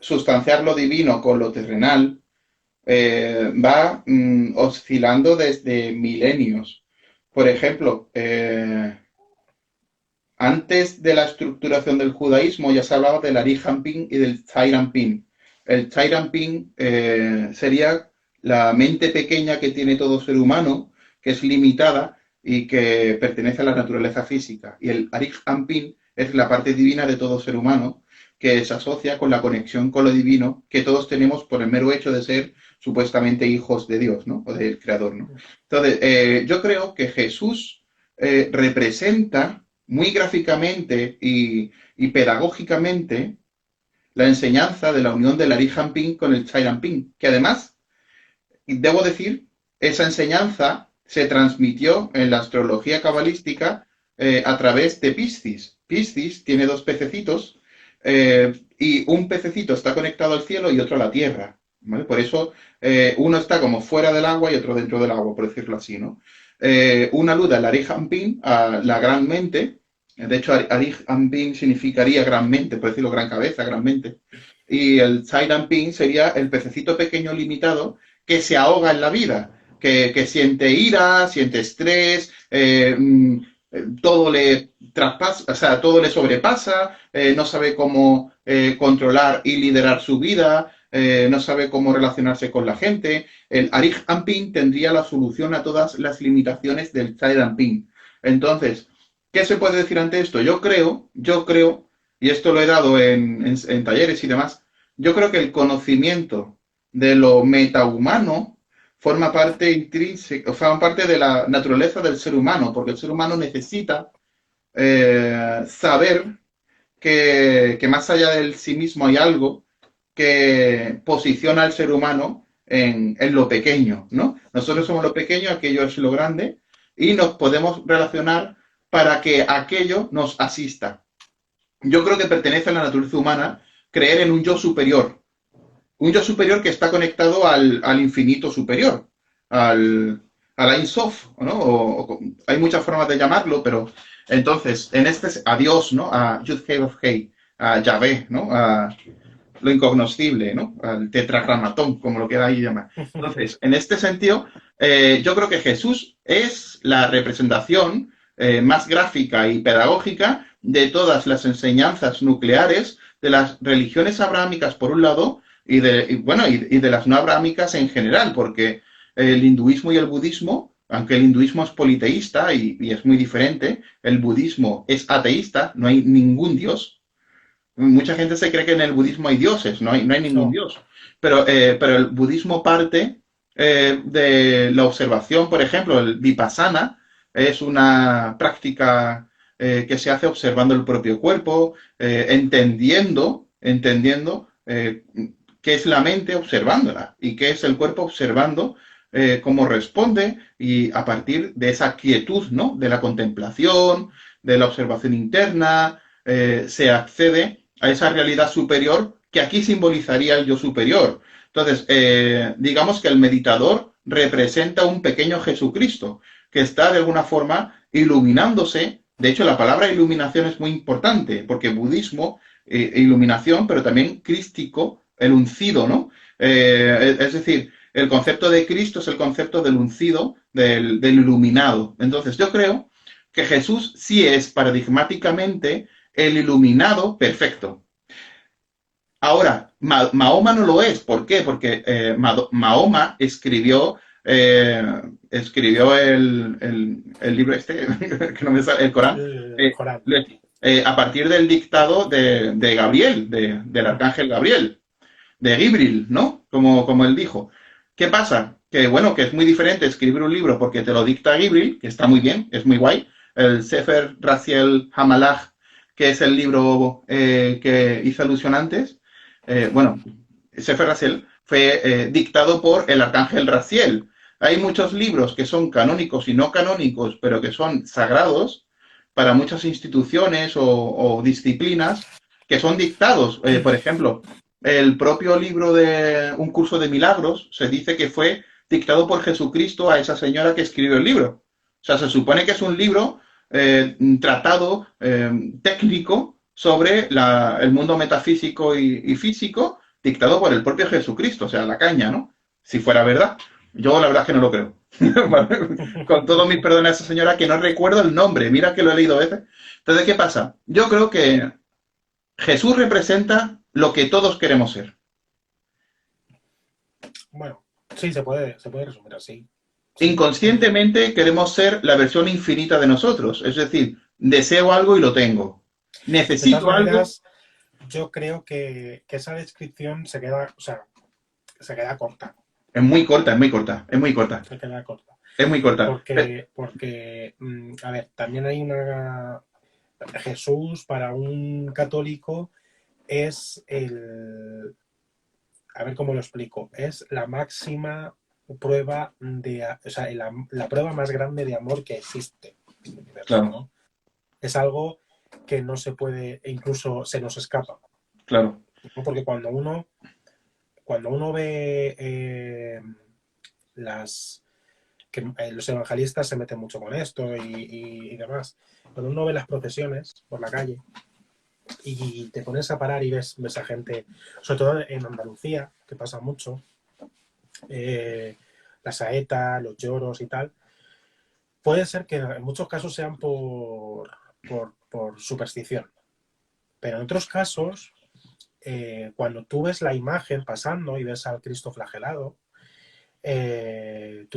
[SPEAKER 1] sustanciar lo divino con lo terrenal va oscilando desde milenios. Por ejemplo, antes de la estructuración del judaísmo ya se hablaba del Arihampin y del Zairampin. El Zairampin sería la mente pequeña que tiene todo ser humano, que es limitada y que pertenece a la naturaleza física. Y el Arihampin es la parte divina de todo ser humano, que se asocia con la conexión con lo divino que todos tenemos por el mero hecho de ser supuestamente hijos de Dios, ¿no? O del Creador, ¿no? Entonces, yo creo que Jesús representa muy gráficamente y pedagógicamente la enseñanza de la unión del Arihampin con el Chairampin, que además, debo decir, esa enseñanza se transmitió en la astrología cabalística a través de Piscis. Piscis tiene dos pececitos y un pececito está conectado al cielo y otro a la tierra. ¿Vale? Por eso uno está como fuera del agua y otro dentro del agua, por decirlo así, ¿no? Una alude al Arihampin, a la gran mente. De hecho, Arihampin significaría gran mente, por decirlo, gran cabeza, gran mente. Y el Chairampin sería el pececito pequeño limitado que se ahoga en la vida, que siente ira, siente estrés, todo le traspasa, o sea, todo le sobrepasa, no sabe cómo controlar y liderar su vida, no sabe cómo relacionarse con la gente. El Arig Ampin tendría la solución a todas las limitaciones del Child Ampin. Entonces, ¿qué se puede decir ante esto? Yo creo, y esto lo he dado en talleres y demás, yo creo que el conocimiento de lo metahumano forma parte de la naturaleza del ser humano, porque el ser humano necesita saber que más allá del sí mismo hay algo que posiciona al ser humano en lo pequeño, ¿no? Nosotros somos lo pequeño, aquello es lo grande, y nos podemos relacionar para que aquello nos asista. Yo creo que pertenece a la naturaleza humana creer en un yo superior que está conectado al infinito superior, al Ein Sof, ¿no? Hay muchas formas de llamarlo, pero entonces, en este, a Dios, ¿no? A Yud Hei of Hei, a Yahvé, ¿no? A lo incognoscible, ¿no? Al tetragramatón, como lo queda ahí llamar. Entonces, en este sentido, yo creo que Jesús es la representación más gráfica y pedagógica de todas las enseñanzas nucleares de las religiones abrahámicas, por un lado, y de las no abrahámicas en general, porque el hinduismo y el budismo, aunque el hinduismo es politeísta y es muy diferente, el budismo es ateísta, no hay ningún dios. Mucha gente se cree que en el budismo hay dioses, no hay ningún
[SPEAKER 2] No,
[SPEAKER 1] dios. Pero el budismo parte de la observación, por ejemplo, el vipassana es una práctica que se hace observando el propio cuerpo, entendiendo qué es la mente observándola y qué es el cuerpo observando cómo responde y a partir de esa quietud, ¿no? De la contemplación, de la observación interna, se accede a esa realidad superior que aquí simbolizaría el yo superior. Entonces, digamos que el meditador representa un pequeño Jesucristo que está de alguna forma iluminándose. De hecho, la palabra iluminación es muy importante porque budismo, iluminación, pero también crístico, el uncido, ¿no? Es decir, el concepto de Cristo es el concepto del uncido, del iluminado. Entonces, yo creo que Jesús sí es paradigmáticamente el iluminado perfecto. Ahora, Mahoma no lo es. ¿Por qué? Porque Mahoma eh, escribió el libro este, que no me sale, el Corán,
[SPEAKER 2] Corán.
[SPEAKER 1] a partir del dictado de Gabriel, del arcángel Gabriel, de Gibril, ¿no? Como él dijo. ¿Qué pasa? Que bueno, que es muy diferente escribir un libro porque te lo dicta Gibril, que está muy bien, es muy guay. El Sefer Raziel Hamalach, que es el libro que hice alusión antes. Bueno, Sefer Raziel fue dictado por el arcángel Raziel. Hay muchos libros que son canónicos y no canónicos, pero que son sagrados para muchas instituciones o disciplinas que son dictados. Por ejemplo, el propio libro de Un curso de milagros se dice que fue dictado por Jesucristo a esa señora que escribió el libro. O sea, se supone que es un libro tratado técnico sobre el mundo metafísico y físico dictado por el propio Jesucristo, o sea, la caña, ¿no? Si fuera verdad. Yo la verdad es que no lo creo. Con todos mis perdones a esa señora que no recuerdo el nombre, mira que lo he leído veces. Entonces, ¿qué pasa? Yo creo que Jesús representa lo que todos queremos ser.
[SPEAKER 2] Bueno, sí, se puede resumir así. Sí.
[SPEAKER 1] Inconscientemente queremos ser la versión infinita de nosotros, es decir, deseo algo y lo tengo.
[SPEAKER 2] De todas
[SPEAKER 1] Necesito algo.
[SPEAKER 2] maneras, yo creo que esa descripción se queda, o sea, se queda corta.
[SPEAKER 1] Es muy corta, es muy corta, es muy corta,
[SPEAKER 2] Se queda corta.
[SPEAKER 1] es muy corta.
[SPEAKER 2] Porque a ver, también hay una... Jesús para un católico es el... A ver cómo lo explico. Es la máxima prueba de... O sea, la prueba más grande de amor que existe en el universo,
[SPEAKER 1] Claro,
[SPEAKER 2] ¿no? Es algo que no se puede, e incluso se nos escapa,
[SPEAKER 1] claro,
[SPEAKER 2] ¿no? Porque cuando uno ve que los evangelistas se meten mucho con esto y demás. Cuando uno ve las procesiones por la calle y te pones a parar y ves a gente, sobre todo en Andalucía, que pasa mucho, la saeta, los lloros y tal, puede ser que en muchos casos sean por superstición, pero en otros casos cuando tú ves la imagen pasando y ves al Cristo flagelado, el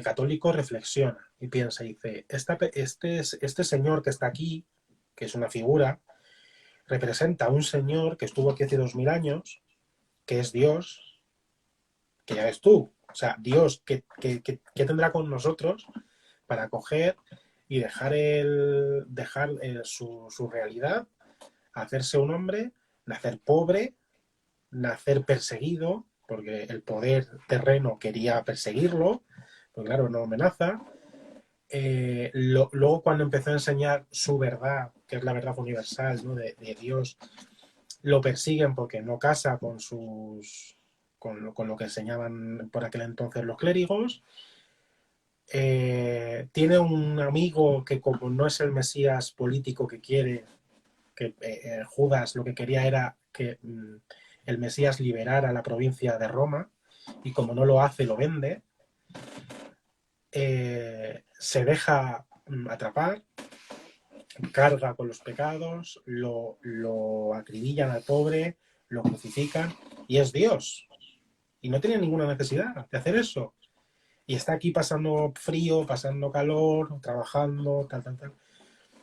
[SPEAKER 2] católico reflexiona y piensa y dice, este señor que está aquí, que es una figura, representa a un señor que estuvo aquí hace 2000 años, que es Dios, que ya ves tú, o sea, Dios, ¿qué tendrá con nosotros para coger y dejar su realidad, hacerse un hombre, nacer pobre, nacer perseguido, porque el poder terreno quería perseguirlo, pues claro, no amenaza. Luego cuando empezó a enseñar su verdad, que es la verdad universal, ¿no? de Dios, lo persiguen porque no casa con lo que enseñaban por aquel entonces los clérigos. Tiene un amigo que, como no es el Mesías político que quiere, que Judas lo que quería era que el Mesías liberara la provincia de Roma, y como no lo hace, lo vende. Se deja atrapar, carga con los pecados, lo acribillan al pobre, lo crucifican, y es Dios. Y no tenía ninguna necesidad de hacer eso. Y está aquí pasando frío, pasando calor, trabajando, tal.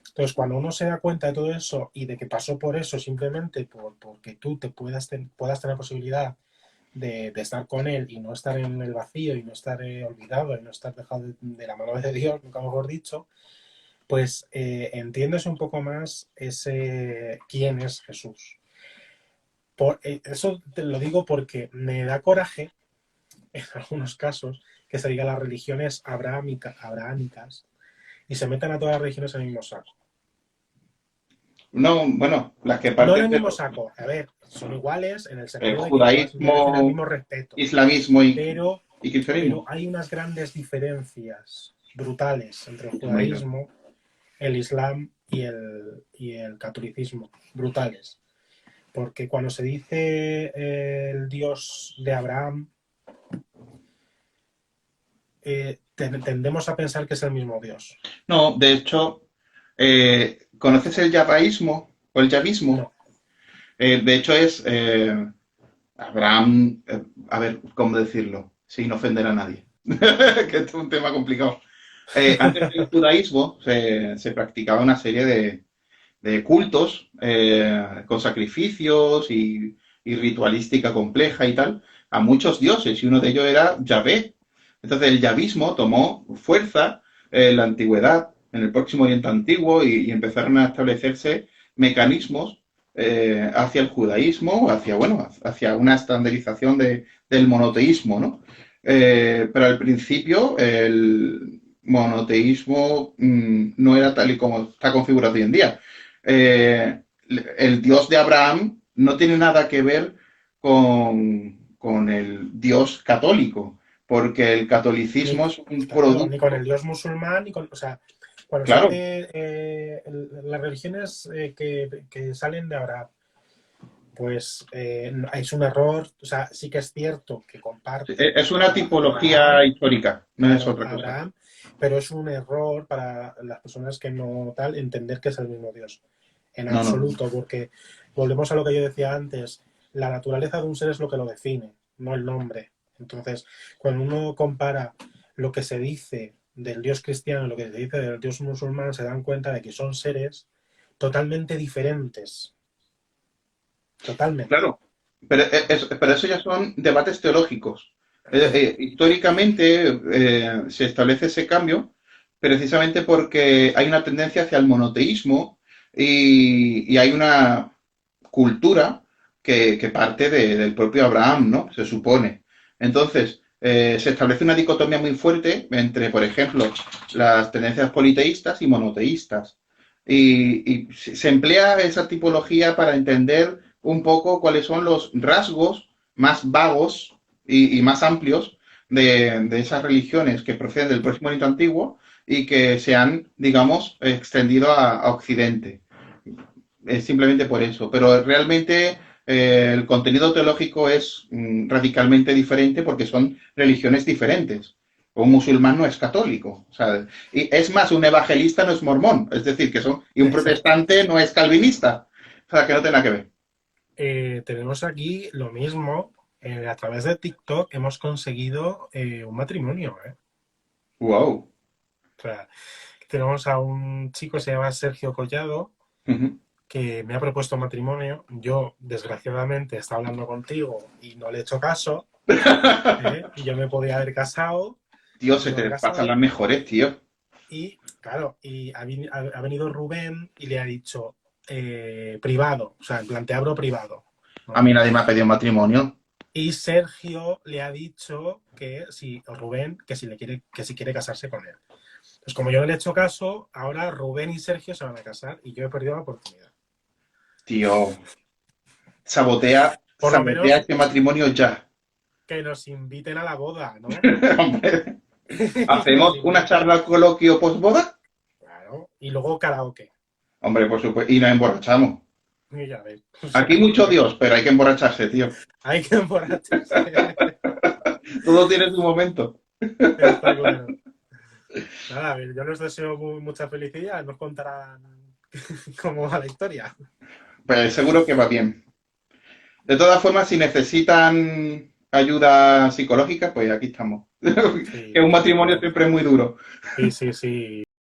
[SPEAKER 2] Entonces, cuando uno se da cuenta de todo eso y de que pasó por eso simplemente porque tú puedas tener posibilidad de estar con él y no estar en el vacío y no estar olvidado y no estar dejado de la mano de Dios, nunca mejor dicho, pues entiendes un poco más quién es Jesús. Eso te lo digo porque me da coraje, en algunos casos, que se diga las religiones abrahámicas y se metan a todas las religiones en el mismo saco.
[SPEAKER 1] No, bueno, las que
[SPEAKER 2] No en
[SPEAKER 1] parten
[SPEAKER 2] el mismo saco, a ver, son iguales en el sentido de que todas merecen el
[SPEAKER 1] judaísmo,
[SPEAKER 2] mismo respeto,
[SPEAKER 1] islamismo
[SPEAKER 2] pero
[SPEAKER 1] y cristianismo.
[SPEAKER 2] hay unas grandes diferencias brutales entre el
[SPEAKER 1] Bueno,
[SPEAKER 2] judaísmo, el islam y el catolicismo, brutales. Porque cuando se dice el Dios de Abraham, tendemos a pensar que es el mismo Dios.
[SPEAKER 1] no, de hecho, ¿conoces el yahaísmo o el yavismo?
[SPEAKER 2] No.
[SPEAKER 1] De hecho es Abraham, a ver, ¿cómo decirlo? Sin ofender a nadie, que esto es un tema complicado. Antes del judaísmo se practicaba una serie de cultos con sacrificios y ritualística compleja y tal, a muchos dioses, y uno de ellos era Yahvé. Entonces el yavismo tomó fuerza en la antigüedad, en el próximo Oriente Antiguo, y empezaron a establecerse mecanismos hacia el judaísmo, hacia una estandarización del monoteísmo, ¿no? Pero al principio el monoteísmo no era tal y como está configurado hoy en día. Eh, el Dios de Abraham no tiene nada que ver con el Dios católico, porque el catolicismo es un
[SPEAKER 2] Claro, ni con
[SPEAKER 1] producto.
[SPEAKER 2] el Dios musulmán, ni con. O sea, cuando se
[SPEAKER 1] Claro,
[SPEAKER 2] dice las religiones que salen de Abraham, pues es un error. O sea, sí que es cierto que comparte
[SPEAKER 1] es una
[SPEAKER 2] a
[SPEAKER 1] tipología
[SPEAKER 2] Abraham,
[SPEAKER 1] histórica, no es
[SPEAKER 2] claro,
[SPEAKER 1] otra
[SPEAKER 2] a
[SPEAKER 1] cosa.
[SPEAKER 2] Abraham, pero es un error para las personas que no tal entender que es el mismo Dios. En
[SPEAKER 1] No, no, no.
[SPEAKER 2] absoluto, porque volvemos a lo que yo decía antes, la naturaleza de un ser es lo que lo define, no el nombre. Entonces, cuando uno compara lo que se dice del Dios cristiano y lo que se dice del Dios musulmán, se dan cuenta de que son seres totalmente diferentes. Totalmente.
[SPEAKER 1] Claro, pero eso ya son debates teológicos. Históricamente se establece ese cambio precisamente porque hay una tendencia hacia el monoteísmo y hay una cultura que parte del propio Abraham, ¿no? Se supone. Entonces, se establece una dicotomía muy fuerte entre, por ejemplo, las tendencias politeístas y monoteístas. Y se emplea esa tipología para entender un poco cuáles son los rasgos más vagos y más amplios de esas religiones que proceden del próximo Oriente Antiguo y que se han, digamos, extendido a Occidente. Es simplemente por eso. Pero realmente el contenido teológico es radicalmente diferente porque son religiones diferentes. Un musulmán no es católico. O sea, y es más, un evangelista no es mormón. Es decir, y un
[SPEAKER 2] Exacto.
[SPEAKER 1] protestante no es calvinista. O sea, que no tiene nada que ver.
[SPEAKER 2] tenemos aquí lo mismo. A través de TikTok hemos conseguido un matrimonio, ¿eh?
[SPEAKER 1] Wow.
[SPEAKER 2] O sea, tenemos a un chico, se llama Sergio Collado,
[SPEAKER 1] Ujú.
[SPEAKER 2] que me ha propuesto matrimonio. Yo, desgraciadamente, estaba hablando contigo y no le he hecho caso, ¿eh? Y yo me podía haber casado,
[SPEAKER 1] Tío,
[SPEAKER 2] no
[SPEAKER 1] se
[SPEAKER 2] me he
[SPEAKER 1] te pasan las
[SPEAKER 2] casado.
[SPEAKER 1] mejores, tío.
[SPEAKER 2] Y, claro, ha venido Rubén y le ha dicho privado, o sea, en plan, te abro privado,
[SPEAKER 1] A
[SPEAKER 2] ¿no?
[SPEAKER 1] mí nadie me ha pedido matrimonio.
[SPEAKER 2] Y Sergio le ha dicho que si, o Rubén, que si quiere casarse con él. Pues como yo no le he hecho caso, ahora Rubén y Sergio se van a casar y yo he perdido la oportunidad.
[SPEAKER 1] Tío, sabotea,
[SPEAKER 2] Por lo
[SPEAKER 1] sabotea
[SPEAKER 2] menos
[SPEAKER 1] este matrimonio ya.
[SPEAKER 2] que nos inviten a la boda, ¿no?
[SPEAKER 1] Hombre,
[SPEAKER 2] Que nos
[SPEAKER 1] ¿hacemos una
[SPEAKER 2] inviten,
[SPEAKER 1] charla coloquio postboda?
[SPEAKER 2] claro. Y luego karaoke.
[SPEAKER 1] Hombre, por supuesto. Y nos emborrachamos.
[SPEAKER 2] Y ya ves. O
[SPEAKER 1] Aquí
[SPEAKER 2] sea,
[SPEAKER 1] mucho Dios, pero hay que emborracharse, tío.
[SPEAKER 2] hay que emborracharse.
[SPEAKER 1] Todo tiene su momento.
[SPEAKER 2] Está claro. Nada, a ver, yo les deseo mucha felicidad. Nos contarán cómo va la historia.
[SPEAKER 1] Pues seguro que va bien. De todas formas, si necesitan ayuda psicológica, pues aquí estamos. Que
[SPEAKER 2] Sí,
[SPEAKER 1] un
[SPEAKER 2] sí,
[SPEAKER 1] matrimonio
[SPEAKER 2] no.
[SPEAKER 1] siempre es muy duro.
[SPEAKER 2] Sí, sí, sí.